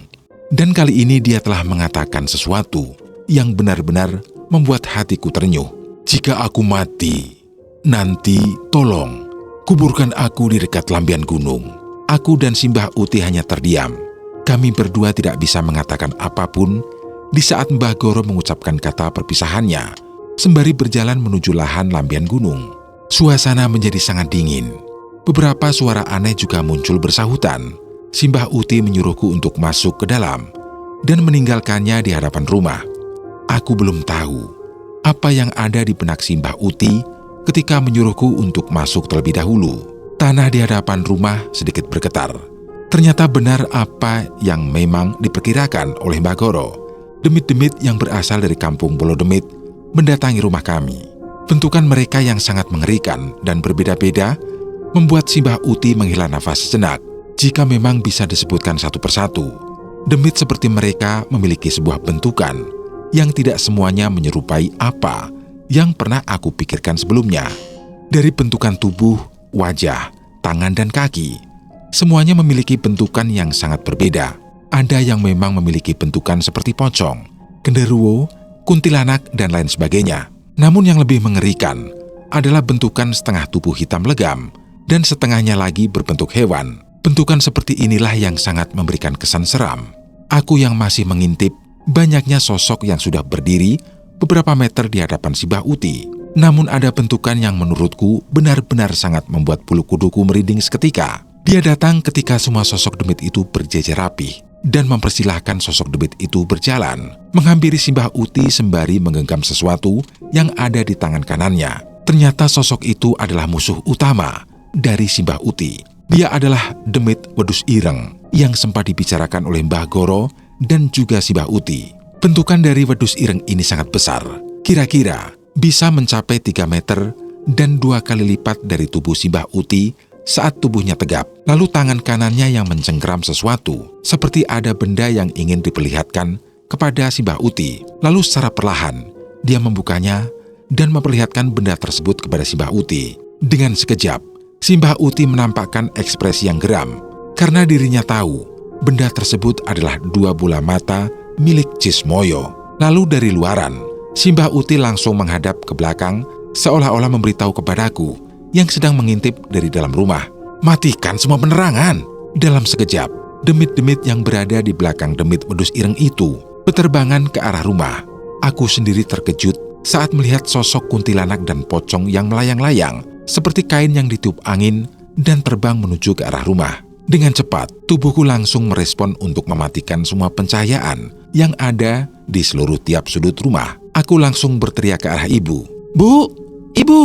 Dan kali ini dia telah mengatakan sesuatu yang benar-benar membuat hatiku terenyuh. Jika aku mati, nanti tolong kuburkan aku di dekat Lambian Gunung. Aku dan Simbah Uti hanya terdiam. Kami berdua tidak bisa mengatakan apapun di saat Mbah Goro mengucapkan kata perpisahannya, sembari berjalan menuju lahan Lambian Gunung. Suasana menjadi sangat dingin. Beberapa suara aneh juga muncul bersahutan. Simbah Uti menyuruhku untuk masuk ke dalam dan meninggalkannya di hadapan rumah. Aku belum tahu apa yang ada di benak Simbah Uti ketika menyuruhku untuk masuk terlebih dahulu. Tanah di hadapan rumah sedikit bergetar. Ternyata benar apa yang memang diperkirakan oleh Mbah Goro. Demit-demit yang berasal dari kampung Bolodemit mendatangi rumah kami. Bentukan mereka yang sangat mengerikan dan berbeda-beda membuat Simbah Uti menghela nafas sejenak. Jika memang bisa disebutkan satu persatu, demit seperti mereka memiliki sebuah bentukan yang tidak semuanya menyerupai apa yang pernah aku pikirkan sebelumnya. Dari bentukan tubuh, wajah, tangan, dan kaki, semuanya memiliki bentukan yang sangat berbeda. Ada yang memang memiliki bentukan seperti pocong, genderuwo, kuntilanak, dan lain sebagainya. Namun yang lebih mengerikan adalah bentukan setengah tubuh hitam legam dan setengahnya lagi berbentuk hewan. Bentukan seperti inilah yang sangat memberikan kesan seram. Aku yang masih mengintip banyaknya sosok yang sudah berdiri beberapa meter di hadapan si Mbah Uti. Namun ada bentukan yang menurutku benar-benar sangat membuat bulu kuduku merinding seketika. Dia datang ketika semua sosok demit itu berjejer rapi dan mempersilahkan sosok demit itu berjalan, menghampiri si Mbah Uti sembari menggenggam sesuatu yang ada di tangan kanannya. Ternyata sosok itu adalah musuh utama dari si Mbah Uti. Dia adalah demit wedhus ireng yang sempat dibicarakan oleh Mbah Goro dan juga si Mbah Uti. Bentukan dari wedhus ireng ini sangat besar, kira-kira bisa mencapai 3 meter dan 2 kali lipat dari tubuh si Mbah Uti saat tubuhnya tegap. Lalu tangan kanannya yang mencengkeram sesuatu, seperti ada benda yang ingin diperlihatkan kepada si Mbah Uti. Lalu secara perlahan, dia membukanya dan memperlihatkan benda tersebut kepada si Mbah Uti. Dengan sekejap, si Mbah Uti menampakkan ekspresi yang geram, karena dirinya tahu benda tersebut adalah 2 bola mata milik Cismoyo. Lalu dari luaran, si Mbah Uti langsung menghadap ke belakang seolah-olah memberitahu kepadaku yang sedang mengintip dari dalam rumah. Matikan semua penerangan. Dalam sekejap, demit-demit yang berada di belakang demit wedhus ireng itu berterbangan ke arah rumah. Aku sendiri terkejut saat melihat sosok kuntilanak dan pocong yang melayang-layang seperti kain yang ditiup angin dan terbang menuju ke arah rumah. Dengan cepat, tubuhku langsung merespon untuk mematikan semua pencahayaan yang ada di seluruh tiap sudut rumah. Aku langsung berteriak ke arah ibu. "Bu! Ibu!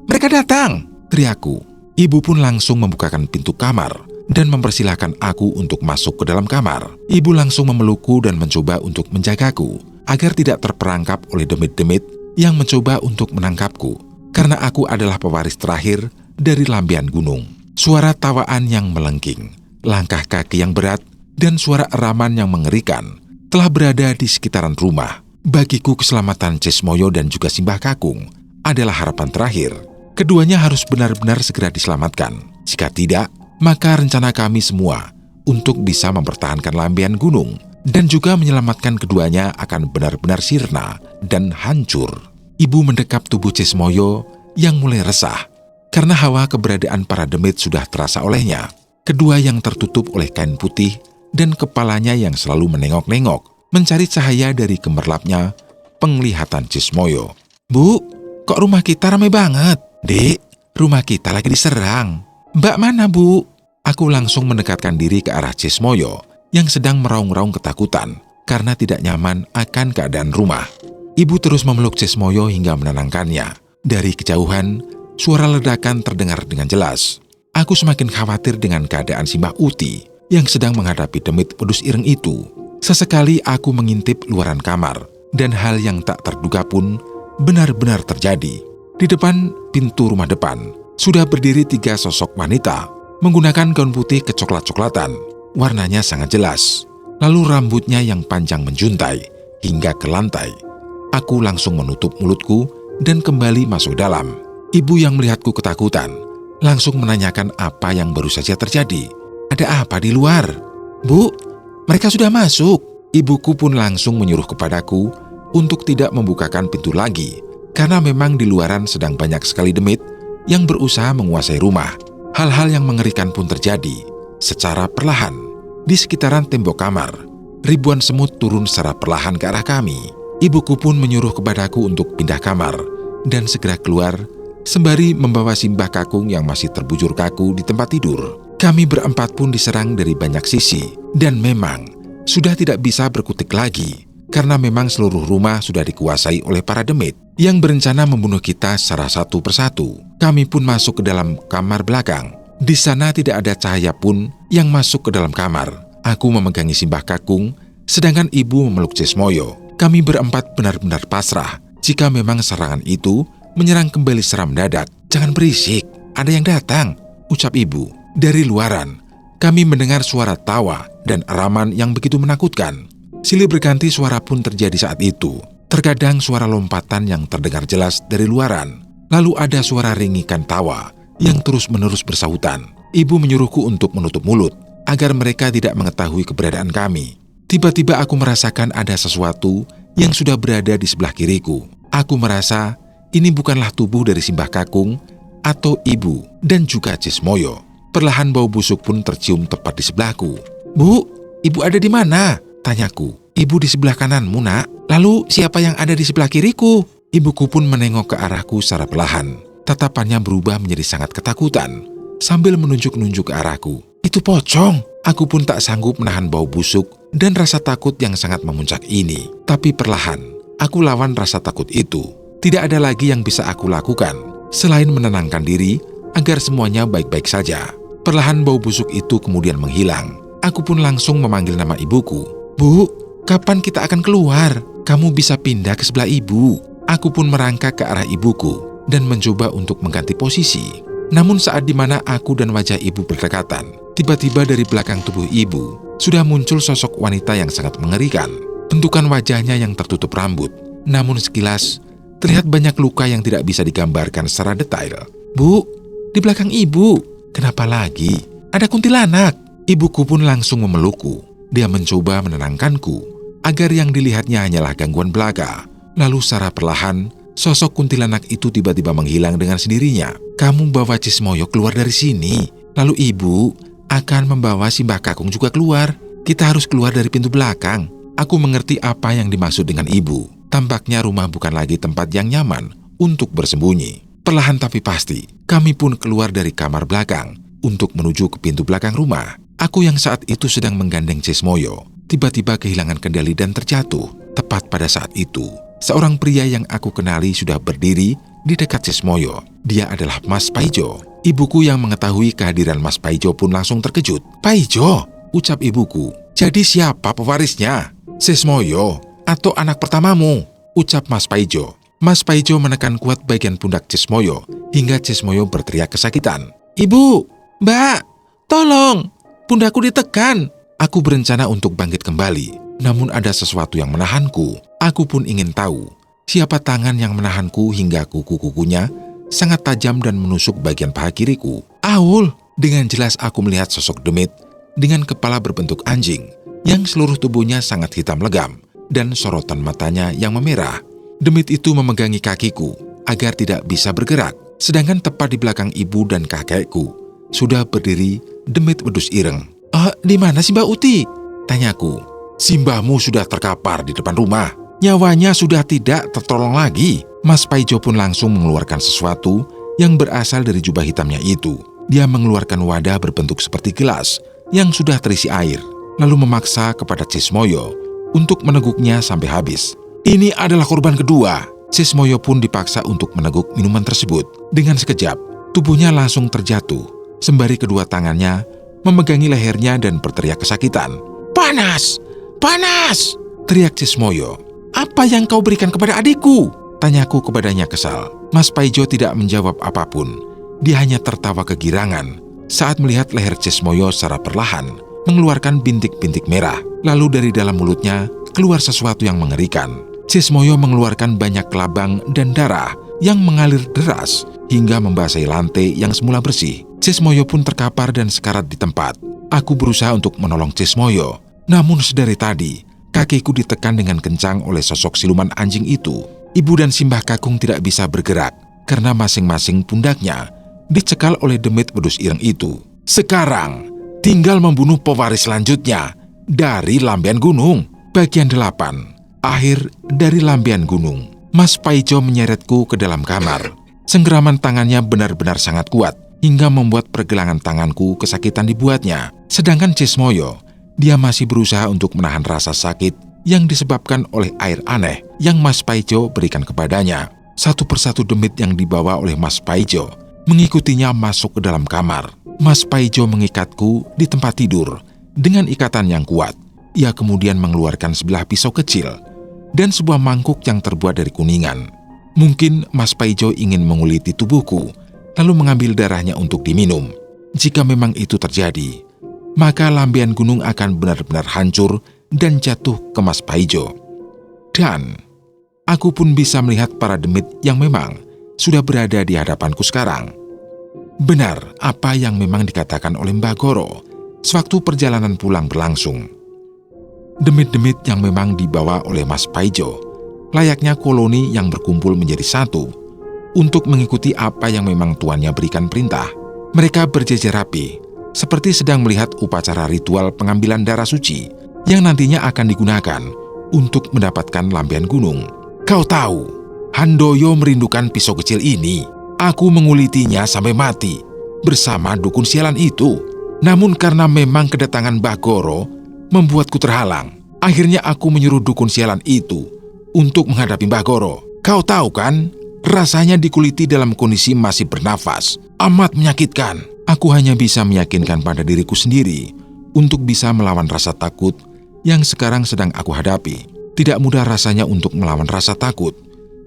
Mereka datang!" teriakku. Ibu pun langsung membukakan pintu kamar dan mempersilahkan aku untuk masuk ke dalam kamar. Ibu langsung memelukku dan mencoba untuk menjagaku agar tidak terperangkap oleh demit-demit yang mencoba untuk menangkapku, karena aku adalah pewaris terakhir dari Lambian Gunung. Suara tawaan yang melengking, langkah kaki yang berat, dan suara eraman yang mengerikan telah berada di sekitaran rumah. Bagiku keselamatan Cismoyo dan juga Simbah Kakung adalah harapan terakhir. Keduanya harus benar-benar segera diselamatkan. Jika tidak, maka rencana kami semua untuk bisa mempertahankan Lambian Gunung dan juga menyelamatkan keduanya akan benar-benar sirna dan hancur. Ibu mendekap tubuh Cismoyo yang mulai resah karena hawa keberadaan para demit sudah terasa olehnya. Kedua yang tertutup oleh kain putih dan kepalanya yang selalu menengok-nengok mencari cahaya dari gemerlapnya penglihatan Cismoyo. "Bu, kok rumah kita ramai banget?" "Dek, rumah kita lagi diserang." "Mbak mana, Bu?" Aku langsung mendekatkan diri ke arah Cismoyo yang sedang meraung-raung ketakutan karena tidak nyaman akan keadaan rumah. Ibu terus memeluk Cismoyo hingga menenangkannya. Dari kejauhan, suara ledakan terdengar dengan jelas. Aku semakin khawatir dengan keadaan si Mbah Uti yang sedang menghadapi demit wedhus ireng itu. Sesekali aku mengintip luaran kamar, dan hal yang tak terduga pun benar-benar terjadi. Di depan pintu rumah depan, sudah berdiri 3 sosok wanita menggunakan gaun putih kecoklat-coklatan. Warnanya sangat jelas, lalu rambutnya yang panjang menjuntai hingga ke lantai. Aku langsung menutup mulutku dan kembali masuk dalam. Ibu yang melihatku ketakutan langsung menanyakan apa yang baru saja terjadi. "Ada apa di luar?" "Bu, mereka sudah masuk." Ibuku pun langsung menyuruh kepadaku untuk tidak membukakan pintu lagi, karena memang di luaran sedang banyak sekali demit yang berusaha menguasai rumah. Hal-hal yang mengerikan pun terjadi secara perlahan. Di sekitaran tembok kamar, ribuan semut turun secara perlahan ke arah kami. Ibuku pun menyuruh kepadaku untuk pindah kamar dan segera keluar, sembari membawa Simbah Kakung yang masih terbujur kaku di tempat tidur. Kami berempat pun diserang dari banyak sisi, dan memang sudah tidak bisa berkutik lagi, karena memang seluruh rumah sudah dikuasai oleh para demit yang berencana membunuh kita secara satu persatu. Kami pun masuk ke dalam kamar belakang. Di sana tidak ada cahaya pun yang masuk ke dalam kamar. Aku memegangi Simbah Kakung, sedangkan ibu memeluk Cismoyo. Kami berempat benar-benar pasrah jika memang serangan itu menyerang kembali secara mendadak. "Jangan berisik, ada yang datang," ucap ibu. Dari luaran, kami mendengar suara tawa dan eraman yang begitu menakutkan. Silih berganti suara pun terjadi saat itu. Terkadang suara lompatan yang terdengar jelas dari luaran. Lalu ada suara ringikan tawa yang terus-menerus bersahutan. Ibu menyuruhku untuk menutup mulut agar mereka tidak mengetahui keberadaan kami. Tiba-tiba aku merasakan ada sesuatu yang sudah berada di sebelah kiriku. Aku merasa ini bukanlah tubuh dari Simbah Kakung, atau ibu, dan juga Cismoyo. Perlahan bau busuk pun tercium tepat di sebelahku. "Bu, ibu ada di mana?" tanyaku. "Ibu di sebelah kananmu, nak. Lalu siapa yang ada di sebelah kiriku?" Ibuku pun menengok ke arahku secara perlahan. Tatapannya berubah menjadi sangat ketakutan, sambil menunjuk-nunjuk ke arahku. "Itu pocong." Aku pun tak sanggup menahan bau busuk dan rasa takut yang sangat memuncak ini. Tapi perlahan, aku lawan rasa takut itu. Tidak ada lagi yang bisa aku lakukan selain menenangkan diri agar semuanya baik-baik saja. Perlahan bau busuk itu kemudian menghilang. Aku pun langsung memanggil nama ibuku. "Bu, kapan kita akan keluar? Kamu bisa pindah ke sebelah ibu." Aku pun merangkak ke arah ibuku dan mencoba untuk mengganti posisi. Namun saat dimana aku dan wajah ibu berdekatan, tiba-tiba dari belakang tubuh ibu sudah muncul sosok wanita yang sangat mengerikan. Bentukan wajahnya yang tertutup rambut, namun sekilas terlihat banyak luka yang tidak bisa digambarkan secara detail. "Bu, di belakang ibu, kenapa lagi? Ada kuntilanak." Ibuku pun langsung memelukku. Dia mencoba menenangkanku agar yang dilihatnya hanyalah gangguan belaka. Lalu secara perlahan, sosok kuntilanak itu tiba-tiba menghilang dengan sendirinya. "Kamu bawa Cismoyo keluar dari sini. Lalu ibu akan membawa si Mbah Kakung juga keluar. Kita harus keluar dari pintu belakang." Aku mengerti apa yang dimaksud dengan ibu. Tampaknya rumah bukan lagi tempat yang nyaman untuk bersembunyi. Perlahan tapi pasti, kami pun keluar dari kamar belakang untuk menuju ke pintu belakang rumah. Aku yang saat itu sedang menggandeng Cismoyo, tiba-tiba kehilangan kendali dan terjatuh. Tepat pada saat itu, seorang pria yang aku kenali sudah berdiri di dekat Cismoyo. Dia adalah Mas Paijo. Ibuku yang mengetahui kehadiran Mas Paijo pun langsung terkejut. "Paijo," ucap ibuku. "Jadi siapa pewarisnya? Cismoyo atau anak pertamamu?" ucap Mas Paijo. Mas Paijo menekan kuat bagian pundak Cismoyo hingga Cismoyo berteriak kesakitan. "Ibu, Mbak, tolong, pundakku ditekan." Aku berencana untuk bangkit kembali, namun ada sesuatu yang menahanku. Aku pun ingin tahu siapa tangan yang menahanku hingga kuku-kukunya sangat tajam dan menusuk bagian paha kiriku. "Aul!" Dengan jelas aku melihat sosok demit dengan kepala berbentuk anjing yang seluruh tubuhnya sangat hitam legam dan sorotan matanya yang memerah. Demit itu memegangi kakiku agar tidak bisa bergerak, sedangkan tepat di belakang ibu dan kakekku sudah berdiri demit wedus ireng. Di mana si Mbak Uti?" tanyaku. "Si mbahmu sudah terkapar di depan rumah. Nyawanya sudah tidak tertolong lagi." Mas Paijo pun langsung mengeluarkan sesuatu yang berasal dari jubah hitamnya itu. Dia mengeluarkan wadah berbentuk seperti gelas yang sudah terisi air, lalu memaksa kepada Cismoyo untuk meneguknya sampai habis. "Ini adalah korban kedua." Cismoyo pun dipaksa untuk meneguk minuman tersebut. Dengan sekejap, tubuhnya langsung terjatuh, sembari kedua tangannya memegangi lehernya dan berteriak kesakitan. "Panas! Panas!" teriak Cismoyo. "Apa yang kau berikan kepada adikku?" tanyaku kepadanya kesal. Mas Paijo tidak menjawab apapun. Dia hanya tertawa kegirangan saat melihat leher Cismoyo secara perlahan mengeluarkan bintik-bintik merah. Lalu dari dalam mulutnya keluar sesuatu yang mengerikan. Cismoyo mengeluarkan banyak kelabang dan darah yang mengalir deras hingga membasahi lantai yang semula bersih. Cismoyo pun terkapar dan sekarat di tempat. Aku berusaha untuk menolong Cismoyo, namun sedari tadi kakiku ditekan dengan kencang oleh sosok siluman anjing itu. Ibu dan Simbah Kakung tidak bisa bergerak karena masing-masing pundaknya dicekal oleh demit wedus ireng itu. Sekarang tinggal membunuh pewaris selanjutnya dari Lambian Gunung. Bagian 8. Akhir dari Lambian Gunung. Mas Paijo menyeretku ke dalam kamar. Senggeraman tangannya benar-benar sangat kuat hingga membuat pergelangan tanganku kesakitan dibuatnya. Sedangkan Cismoyo, dia masih berusaha untuk menahan rasa sakit yang disebabkan oleh air aneh yang Mas Paijo berikan kepadanya. Satu persatu demit yang dibawa oleh Mas Paijo mengikutinya masuk ke dalam kamar. Mas Paijo mengikatku di tempat tidur dengan ikatan yang kuat. Ia kemudian mengeluarkan sebilah pisau kecil dan sebuah mangkuk yang terbuat dari kuningan. Mungkin Mas Paijo ingin menguliti tubuhku, lalu mengambil darahnya untuk diminum. Jika memang itu terjadi, maka Lambian Gunung akan benar-benar hancur dan jatuh ke Mas Paijo. Dan aku pun bisa melihat para demit yang memang sudah berada di hadapanku sekarang. Benar apa yang memang dikatakan oleh Mbah Goro sewaktu perjalanan pulang berlangsung. Demit-demit yang memang dibawa oleh Mas Paijo layaknya koloni yang berkumpul menjadi satu untuk mengikuti apa yang memang tuannya berikan perintah. Mereka berjejer rapi, seperti sedang melihat upacara ritual pengambilan darah suci yang nantinya akan digunakan untuk mendapatkan lampian gunung. Kau tahu, Handoyo merindukan pisau kecil ini. Aku mengulitinya sampai mati bersama dukun sialan itu. Namun karena memang kedatangan Mbah Goro membuatku terhalang, akhirnya aku menyuruh dukun sialan itu untuk menghadapi Mbah Goro. Kau tahu kan, rasanya dikuliti dalam kondisi masih bernafas. Amat menyakitkan. Aku hanya bisa meyakinkan pada diriku sendiri untuk bisa melawan rasa takut yang sekarang sedang aku hadapi. Tidak mudah rasanya untuk melawan rasa takut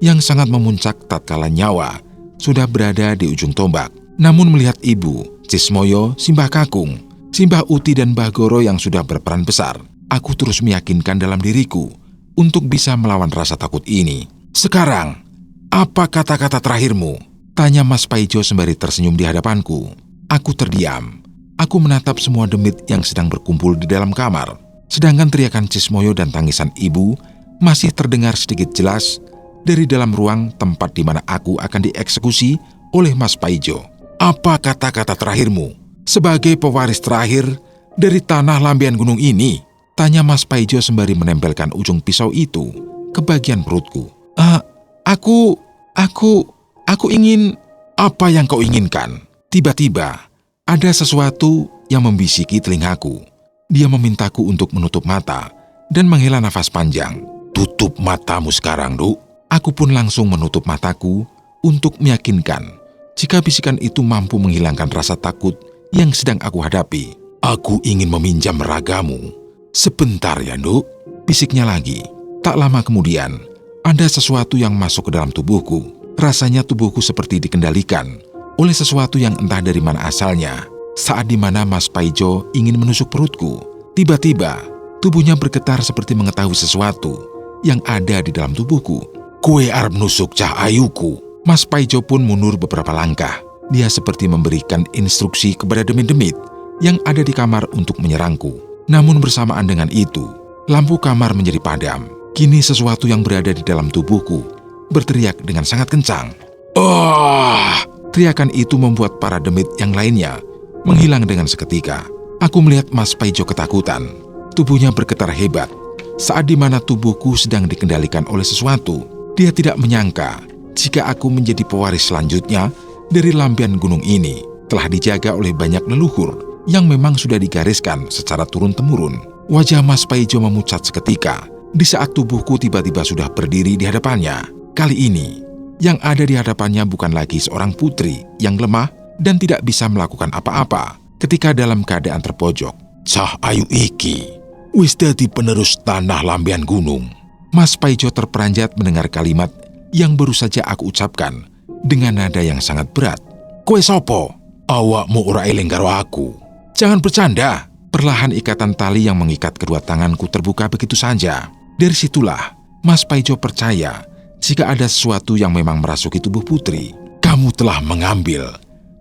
yang sangat memuncak tatkala nyawa sudah berada di ujung tombak. Namun melihat ibu, Cismoyo, Simbah Kakung, Simbah Uti dan Mbah Goro yang sudah berperan besar, aku terus meyakinkan dalam diriku untuk bisa melawan rasa takut ini. Sekarang, apa kata-kata terakhirmu? Tanya Mas Paijo sembari tersenyum di hadapanku. Aku terdiam. Aku menatap semua demit yang sedang berkumpul di dalam kamar. Sedangkan teriakan Cismoyo dan tangisan ibu masih terdengar sedikit jelas dari dalam ruang tempat di mana aku akan dieksekusi oleh Mas Paijo. Apa kata-kata terakhirmu sebagai pewaris terakhir dari tanah lambian gunung ini? Tanya Mas Paijo sembari menempelkan ujung pisau itu ke bagian perutku. Aku ingin... Apa yang kau inginkan? Tiba-tiba ada sesuatu yang membisiki telingaku. Dia memintaku untuk menutup mata dan menghela nafas panjang. Tutup matamu sekarang, Duk. Aku pun langsung menutup mataku untuk meyakinkan jika bisikan itu mampu menghilangkan rasa takut yang sedang aku hadapi. Aku ingin meminjam ragamu. Sebentar ya, Duk. Bisiknya lagi. Tak lama kemudian, ada sesuatu yang masuk ke dalam tubuhku. Rasanya tubuhku seperti dikendalikan oleh sesuatu yang entah dari mana asalnya. Saat dimana Mas Paijo ingin menusuk perutku, tiba-tiba tubuhnya bergetar seperti mengetahui sesuatu yang ada di dalam tubuhku. Kue arep nusuk cah ayuku. Mas Paijo pun mundur beberapa langkah. Dia seperti memberikan instruksi kepada demit-demit yang ada di kamar untuk menyerangku. Namun bersamaan dengan itu, lampu kamar menjadi padam. Kini sesuatu yang berada di dalam tubuhku berteriak dengan sangat kencang. Teriakan itu membuat para demit yang lainnya menghilang dengan seketika. Aku melihat Mas Paijo ketakutan. Tubuhnya bergetar hebat. Saat dimana tubuhku sedang dikendalikan oleh sesuatu, dia tidak menyangka jika aku menjadi pewaris selanjutnya dari lampian gunung ini telah dijaga oleh banyak leluhur yang memang sudah digariskan secara turun-temurun. Wajah Mas Paijo memucat seketika di saat tubuhku tiba-tiba sudah berdiri di hadapannya. Kali ini, yang ada di hadapannya bukan lagi seorang putri yang lemah dan tidak bisa melakukan apa-apa ketika dalam keadaan terpojok. Cah ayu iki, wis dadi penerus tanah lambian gunung. Mas Paijo terperanjat mendengar kalimat yang baru saja aku ucapkan dengan nada yang sangat berat. Kowe sopo? Awakmu ora eling karo aku. Jangan bercanda. Perlahan ikatan tali yang mengikat kedua tanganku terbuka begitu saja. Dari situlah, Mas Paijo percaya jika ada sesuatu yang memang merasuki tubuh putri. Kamu telah mengambil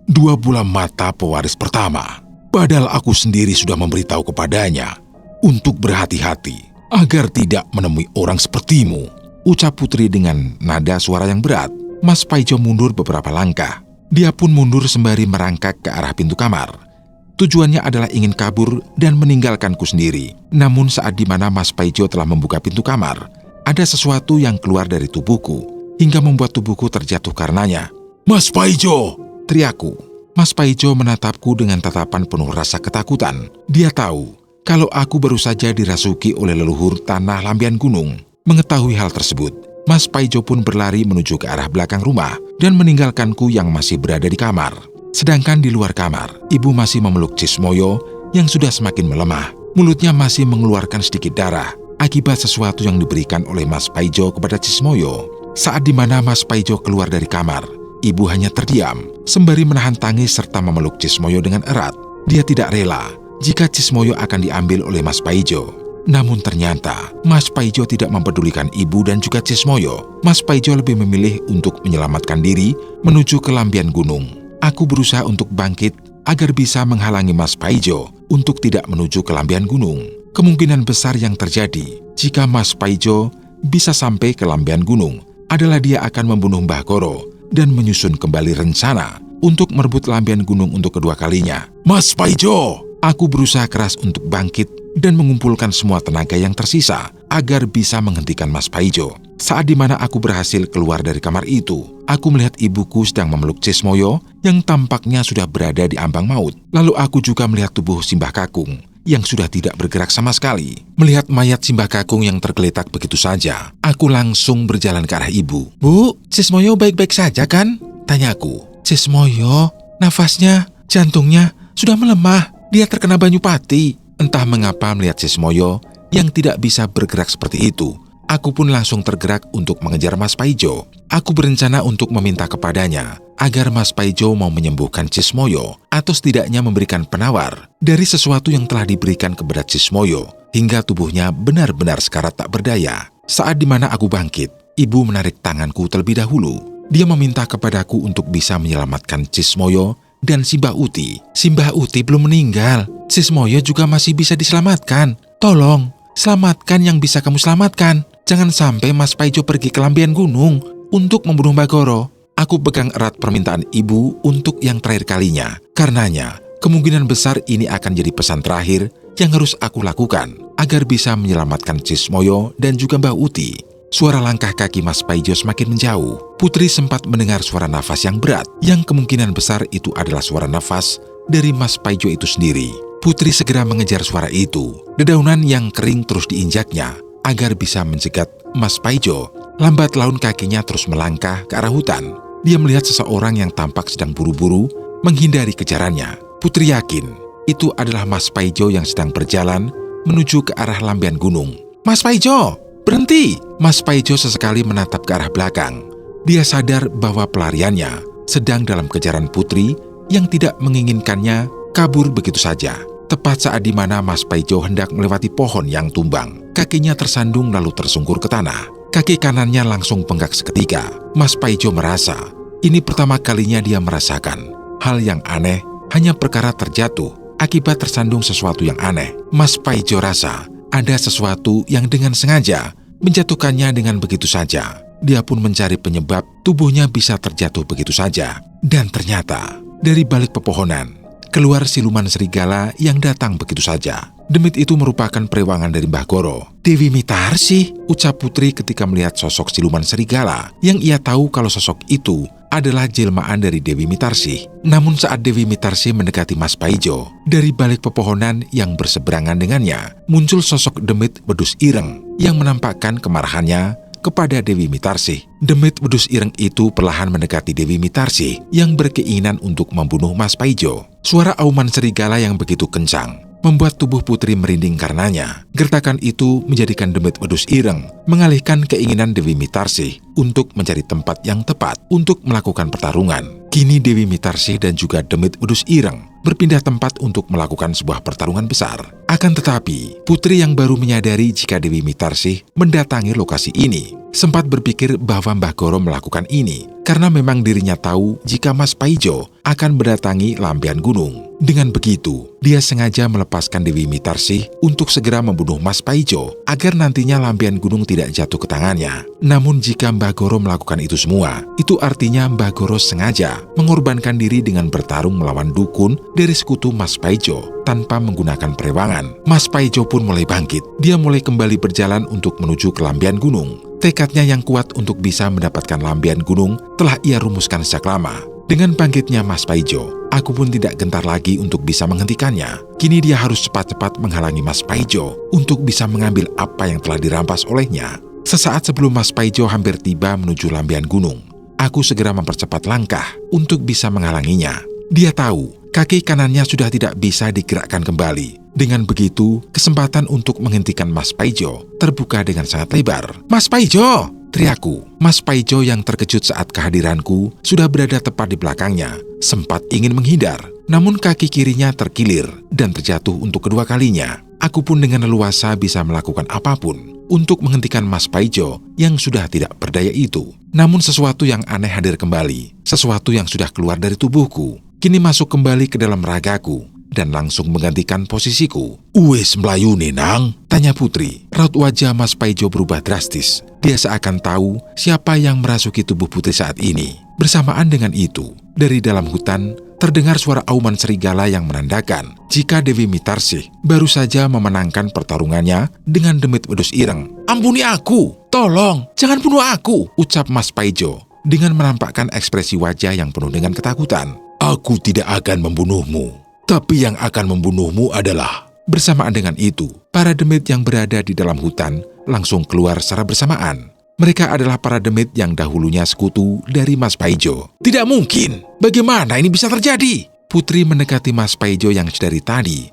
2 bola mata pewaris pertama. Padahal aku sendiri sudah memberitahu kepadanya untuk berhati-hati agar tidak menemui orang sepertimu. Ucap putri dengan nada suara yang berat. Mas Paijo mundur beberapa langkah. Dia pun mundur sembari merangkak ke arah pintu kamar. Tujuannya adalah ingin kabur dan meninggalkanku sendiri. Namun saat dimana Mas Paijo telah membuka pintu kamar, ada sesuatu yang keluar dari tubuhku hingga membuat tubuhku terjatuh karenanya. Mas Paijo! Teriakku. Mas Paijo menatapku dengan tatapan penuh rasa ketakutan. Dia tahu kalau aku baru saja dirasuki oleh leluhur tanah lambian gunung. Mengetahui hal tersebut, Mas Paijo pun berlari menuju ke arah belakang rumah dan meninggalkanku yang masih berada di kamar. Sedangkan di luar kamar, ibu masih memeluk Cismoyo yang sudah semakin melemah. Mulutnya masih mengeluarkan sedikit darah akibat sesuatu yang diberikan oleh Mas Paijo kepada Cismoyo. Saat dimana Mas Paijo keluar dari kamar, ibu hanya terdiam sembari menahan tangis serta memeluk Cismoyo dengan erat. Dia tidak rela jika Cismoyo akan diambil oleh Mas Paijo. Namun ternyata Mas Paijo tidak mempedulikan ibu dan juga Cismoyo. Mas Paijo lebih memilih untuk menyelamatkan diri menuju ke lambian gunung. Aku berusaha untuk bangkit agar bisa menghalangi Mas Paijo untuk tidak menuju ke lambian gunung. Kemungkinan besar yang terjadi jika Mas Paijo bisa sampai ke lambian gunung adalah dia akan membunuh Mbah Goro dan menyusun kembali rencana untuk merebut Lampian Gunung untuk kedua kalinya. Mas Paijo! Aku berusaha keras untuk bangkit dan mengumpulkan semua tenaga yang tersisa agar bisa menghentikan Mas Paijo. Saat dimana aku berhasil keluar dari kamar itu, aku melihat ibuku sedang memeluk Cismoyo yang tampaknya sudah berada di ambang maut. Lalu aku juga melihat tubuh Simbah Kakung yang sudah tidak bergerak sama sekali. Melihat mayat Simbah Kakung yang tergeletak begitu saja, aku langsung berjalan ke arah ibu. Bu, Cismoyo baik-baik saja kan? Tanyaku. Cismoyo, nafasnya, jantungnya sudah melemah. Dia terkena banyu pati. Entah mengapa melihat Cismoyo yang tidak bisa bergerak seperti itu, aku pun langsung tergerak untuk mengejar Mas Paijo. Aku berencana untuk meminta kepadanya agar Mas Paijo mau menyembuhkan Cismoyo atau setidaknya memberikan penawar dari sesuatu yang telah diberikan kepada Cismoyo hingga tubuhnya benar-benar sekarat tak berdaya. Saat dimana aku bangkit, ibu menarik tanganku terlebih dahulu. Dia meminta kepadaku untuk bisa menyelamatkan Cismoyo dan Simbah Uti. Simbah Uti belum meninggal. Cismoyo juga masih bisa diselamatkan. Tolong, selamatkan yang bisa kamu selamatkan. Jangan sampai Mas Paijo pergi ke Lampian Gunung untuk membunuh Mbah Goro. Aku pegang erat permintaan ibu untuk yang terakhir kalinya. Karenanya, kemungkinan besar ini akan jadi pesan terakhir yang harus aku lakukan agar bisa menyelamatkan Cismoyo dan juga Mbah Uti. Suara langkah kaki Mas Paijo semakin menjauh. Putri sempat mendengar suara nafas yang berat, yang kemungkinan besar itu adalah suara nafas dari Mas Paijo itu sendiri. Putri segera mengejar suara itu. Dedaunan yang kering terus diinjaknya agar bisa mencegat Mas Paijo. Lambat laun kakinya terus melangkah ke arah hutan. Dia melihat seseorang yang tampak sedang buru-buru menghindari kejarannya. Putri yakin itu adalah Mas Paijo yang sedang berjalan menuju ke arah Lampian Gunung. Mas Paijo! Berhenti! Mas Paijo sesekali menatap ke arah belakang. Dia sadar bahwa pelariannya sedang dalam kejaran Putri yang tidak menginginkannya kabur begitu saja. Tepat saat dimana Mas Paijo hendak melewati pohon yang tumbang, kakinya tersandung lalu tersungkur ke tanah. Kaki kanannya langsung bengkak seketika. Mas Paijo merasa ini pertama kalinya dia merasakan hal yang aneh, hanya perkara terjatuh akibat tersandung sesuatu yang aneh. Mas Paijo rasa ada sesuatu yang dengan sengaja menjatuhkannya dengan begitu saja. Dia pun mencari penyebab tubuhnya bisa terjatuh begitu saja. Dan ternyata, dari balik pepohonan, keluar siluman serigala yang datang begitu saja. Demit itu merupakan perewangan dari Mbah Goro. Dewi Mitarsih, ucap Putri ketika melihat sosok siluman serigala yang ia tahu kalau sosok itu adalah jelmaan dari Dewi Mitarsih. Namun saat Dewi Mitarsih mendekati Mas Paijo, dari balik pepohonan yang berseberangan dengannya, muncul sosok Demit Wedus Ireng yang menampakkan kemarahannya kepada Dewi Mitarsih. Demit Wedus Ireng itu perlahan mendekati Dewi Mitarsih yang berkeinginan untuk membunuh Mas Paijo. Suara auman serigala yang begitu kencang membuat tubuh Putri merinding karenanya. Gertakan itu menjadikan Demit Wedus Ireng mengalihkan keinginan Dewi Mitarsih untuk mencari tempat yang tepat untuk melakukan pertarungan. Kini Dewi Mitarsih dan juga Demit Wedus Ireng berpindah tempat untuk melakukan sebuah pertarungan besar. Akan tetapi, Putri yang baru menyadari jika Dewi Mitarsih mendatangi lokasi ini, sempat berpikir bahwa Mbah Goro melakukan ini karena memang dirinya tahu jika Mas Paijo akan mendatangi Lampian Gunung. Dengan begitu, dia sengaja melepaskan Dewi Mitarsih untuk segera membunuh Mas Paijo agar nantinya Lampian Gunung tidak jatuh ke tangannya. Namun jika Mbah Goro melakukan itu semua, itu artinya Mbah Goro sengaja mengorbankan diri dengan bertarung melawan dukun dari sekutu Mas Paijo tanpa menggunakan perewangan. Mas Paijo pun mulai bangkit. Dia mulai kembali berjalan untuk menuju ke Lampian Gunung. Tekadnya yang kuat untuk bisa mendapatkan Lampian Gunung telah ia rumuskan sejak lama. Dengan bangkitnya Mas Paijo, aku pun tidak gentar lagi untuk bisa menghentikannya. Kini dia harus cepat-cepat menghalangi Mas Paijo untuk bisa mengambil apa yang telah dirampas olehnya. Sesaat sebelum Mas Paijo hampir tiba menuju Lampian Gunung, aku segera mempercepat langkah untuk bisa menghalanginya. Dia tahu kaki kanannya sudah tidak bisa digerakkan kembali. Dengan begitu, kesempatan untuk menghentikan Mas Paijo terbuka dengan sangat lebar. Mas Paijo! Teriakku. Mas Paijo yang terkejut saat kehadiranku sudah berada tepat di belakangnya, sempat ingin menghindar. Namun kaki kirinya terkilir dan terjatuh untuk kedua kalinya. Aku pun dengan leluasa bisa melakukan apapun untuk menghentikan Mas Paijo yang sudah tidak berdaya itu. Namun sesuatu yang aneh hadir kembali. Sesuatu yang sudah keluar dari tubuhku kini masuk kembali ke dalam ragaku dan langsung menggantikan posisiku. "Uwes Melayu Nang?" tanya Putri. Raut wajah Mas Paijo berubah drastis. Dia seakan tahu siapa yang merasuki tubuh Putri saat ini. Bersamaan dengan itu, dari dalam hutan terdengar suara auman serigala yang menandakan jika Dewi Mitarsih baru saja memenangkan pertarungannya dengan Demit Wedhus Ireng. "Ampuni aku! Tolong, jangan bunuh aku!" ucap Mas Paijo dengan menampakkan ekspresi wajah yang penuh dengan ketakutan. "Aku tidak akan membunuhmu, tapi yang akan membunuhmu adalah..." Bersamaan dengan itu, para demit yang berada di dalam hutan langsung keluar secara bersamaan. Mereka adalah para demit yang dahulunya sekutu dari Mas Paijo. "Tidak mungkin! Bagaimana ini bisa terjadi?" Putri mendekati Mas Paijo yang sedari tadi,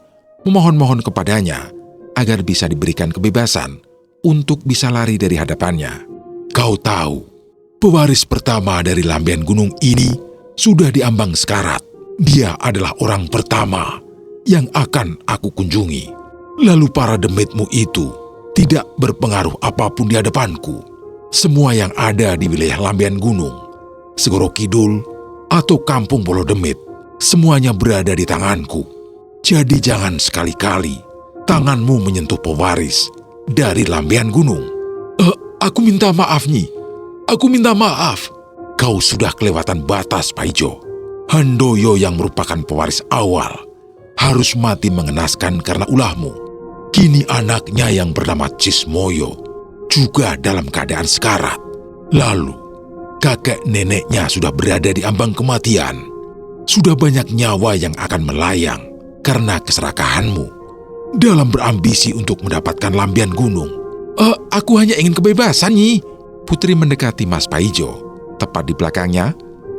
memohon-mohon kepadanya agar bisa diberikan kebebasan untuk bisa lari dari hadapannya. "Kau tahu, pewaris pertama dari Lambian Gunung ini sudah diambang sekarat. Dia adalah orang pertama yang akan aku kunjungi. Lalu para demitmu itu tidak berpengaruh apapun di hadapanku. Semua yang ada di wilayah Lambian Gunung, Segoro Kidul, atau Kampung Bolo Demit, semuanya berada di tanganku. Jadi jangan sekali-kali tanganmu menyentuh pewaris dari Lambian Gunung." Aku minta maaf, Nyi. Aku minta maaf." "Kau sudah kelewatan batas, Paijo. Handoyo yang merupakan pewaris awal harus mati mengenaskan karena ulahmu. Kini anaknya yang bernama Cismoyo juga dalam keadaan sekarat. Lalu, kakek neneknya sudah berada di ambang kematian. Sudah banyak nyawa yang akan melayang karena keserakahanmu dalam berambisi untuk mendapatkan Lambian Gunung." Aku hanya ingin kebebasan, Nyi." Putri mendekati Mas Paijo. Tepat di belakangnya,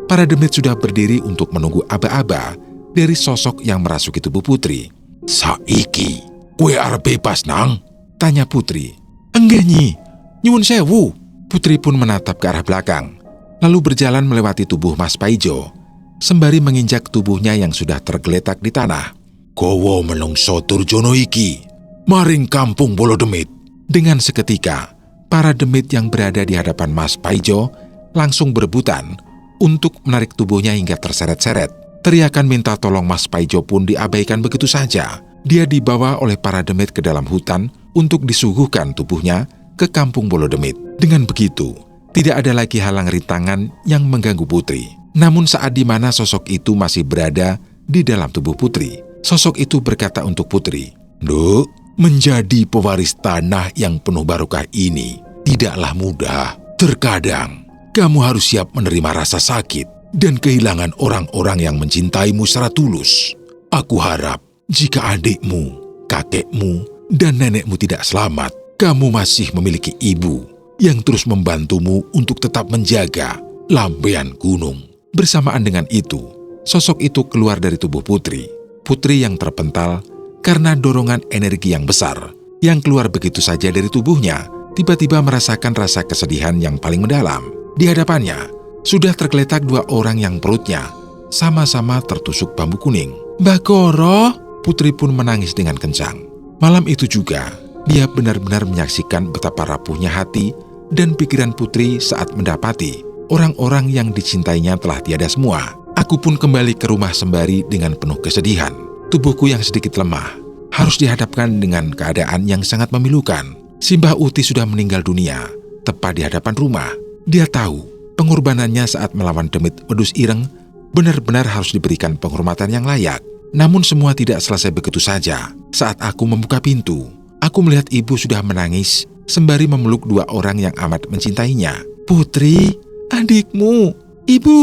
para demit sudah berdiri untuk menunggu aba-aba dari sosok yang merasuki tubuh Putri. "Saiki, kue arep bebas, Nang?" tanya Putri. "Enggak, Nyi. Nyuwun sewu." Putri pun menatap ke arah belakang, lalu berjalan melewati tubuh Mas Paijo, sembari menginjak tubuhnya yang sudah tergeletak di tanah. "Kowo menungso Durjono iki, maring Kampung Bolo Demit." Dengan seketika, para demit yang berada di hadapan Mas Paijo langsung berebutan untuk menarik tubuhnya hingga terseret-seret. Teriakan minta tolong Mas Paijo pun diabaikan begitu saja. Dia dibawa oleh para demit ke dalam hutan untuk disuguhkan tubuhnya ke Kampung Bolo Demit. Dengan begitu, tidak ada lagi halang rintangan yang mengganggu Putri. Namun saat di mana sosok itu masih berada di dalam tubuh Putri, sosok itu berkata untuk Putri, "Nduk, menjadi pewaris tanah yang penuh barokah ini tidaklah mudah. Terkadang kamu harus siap menerima rasa sakit dan kehilangan orang-orang yang mencintaimu secara tulus. Aku harap jika adikmu, kakekmu, dan nenekmu tidak selamat, kamu masih memiliki ibu yang terus membantumu untuk tetap menjaga Lambian Gunung." Bersamaan dengan itu, sosok itu keluar dari tubuh Putri. Putri yang terpental karena dorongan energi yang besar yang keluar begitu saja dari tubuhnya, tiba-tiba merasakan rasa kesedihan yang paling mendalam. Di hadapannya sudah tergeletak dua orang yang perutnya sama-sama tertusuk bambu kuning. "Mbah Koro!" Putri pun menangis dengan kencang. Malam itu juga, dia benar-benar menyaksikan betapa rapuhnya hati dan pikiran Putri saat mendapati orang-orang yang dicintainya telah tiada semua. Aku pun kembali ke rumah sembari dengan penuh kesedihan. Tubuhku yang sedikit lemah harus dihadapkan dengan keadaan yang sangat memilukan. Simbah Uti sudah meninggal dunia tepat di hadapan rumah. Dia tahu pengorbanannya saat melawan Demit Wedhus Ireng benar-benar harus diberikan penghormatan yang layak. Namun semua tidak selesai begitu saja. Saat aku membuka pintu, aku melihat ibu sudah menangis sembari memeluk dua orang yang amat mencintainya. "Putri, adikmu. Ibu,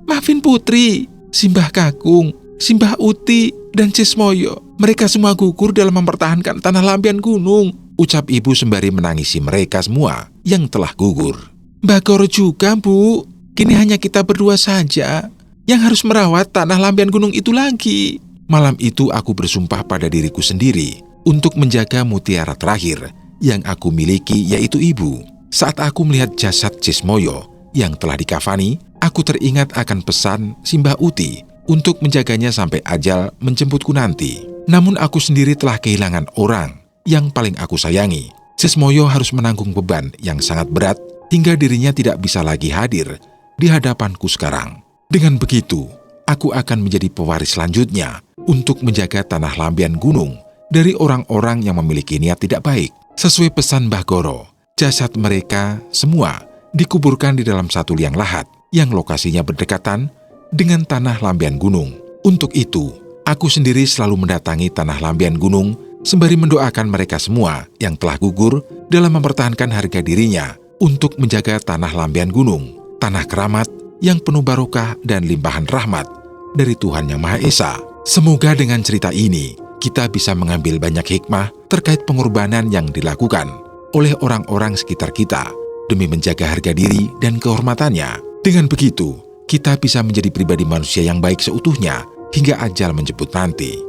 maafin Putri. Simbah Kakung, Simbah Uti, dan Cismoyo, mereka semua gugur dalam mempertahankan tanah Lambian Gunung," ucap ibu sembari menangisi mereka semua yang telah gugur. "Mbak Koro juga, Bu. Kini hanya kita berdua saja yang harus merawat tanah Lambian Gunung itu lagi." Malam itu aku bersumpah pada diriku sendiri untuk menjaga mutiara terakhir yang aku miliki, yaitu ibu. Saat aku melihat jasad Cismoyo yang telah dikafani, aku teringat akan pesan Simbah Uti untuk menjaganya sampai ajal menjemputku nanti. Namun aku sendiri telah kehilangan orang yang paling aku sayangi. Cismoyo harus menanggung beban yang sangat berat hingga dirinya tidak bisa lagi hadir di hadapanku sekarang. Dengan begitu, aku akan menjadi pewaris selanjutnya untuk menjaga tanah lambian gunung dari orang-orang yang memiliki niat tidak baik. Sesuai pesan Mbah Goro, jasad mereka semua dikuburkan di dalam satu liang lahat yang lokasinya berdekatan dengan tanah lambian gunung. Untuk itu, aku sendiri selalu mendatangi tanah lambian gunung sembari mendoakan mereka semua yang telah gugur dalam mempertahankan harga dirinya untuk menjaga tanah lambian gunung, tanah keramat yang penuh barokah dan limpahan rahmat dari Tuhan Yang Maha Esa. Semoga dengan cerita ini, kita bisa mengambil banyak hikmah terkait pengorbanan yang dilakukan oleh orang-orang sekitar kita demi menjaga harga diri dan kehormatannya. Dengan begitu, kita bisa menjadi pribadi manusia yang baik seutuhnya hingga ajal menjemput nanti.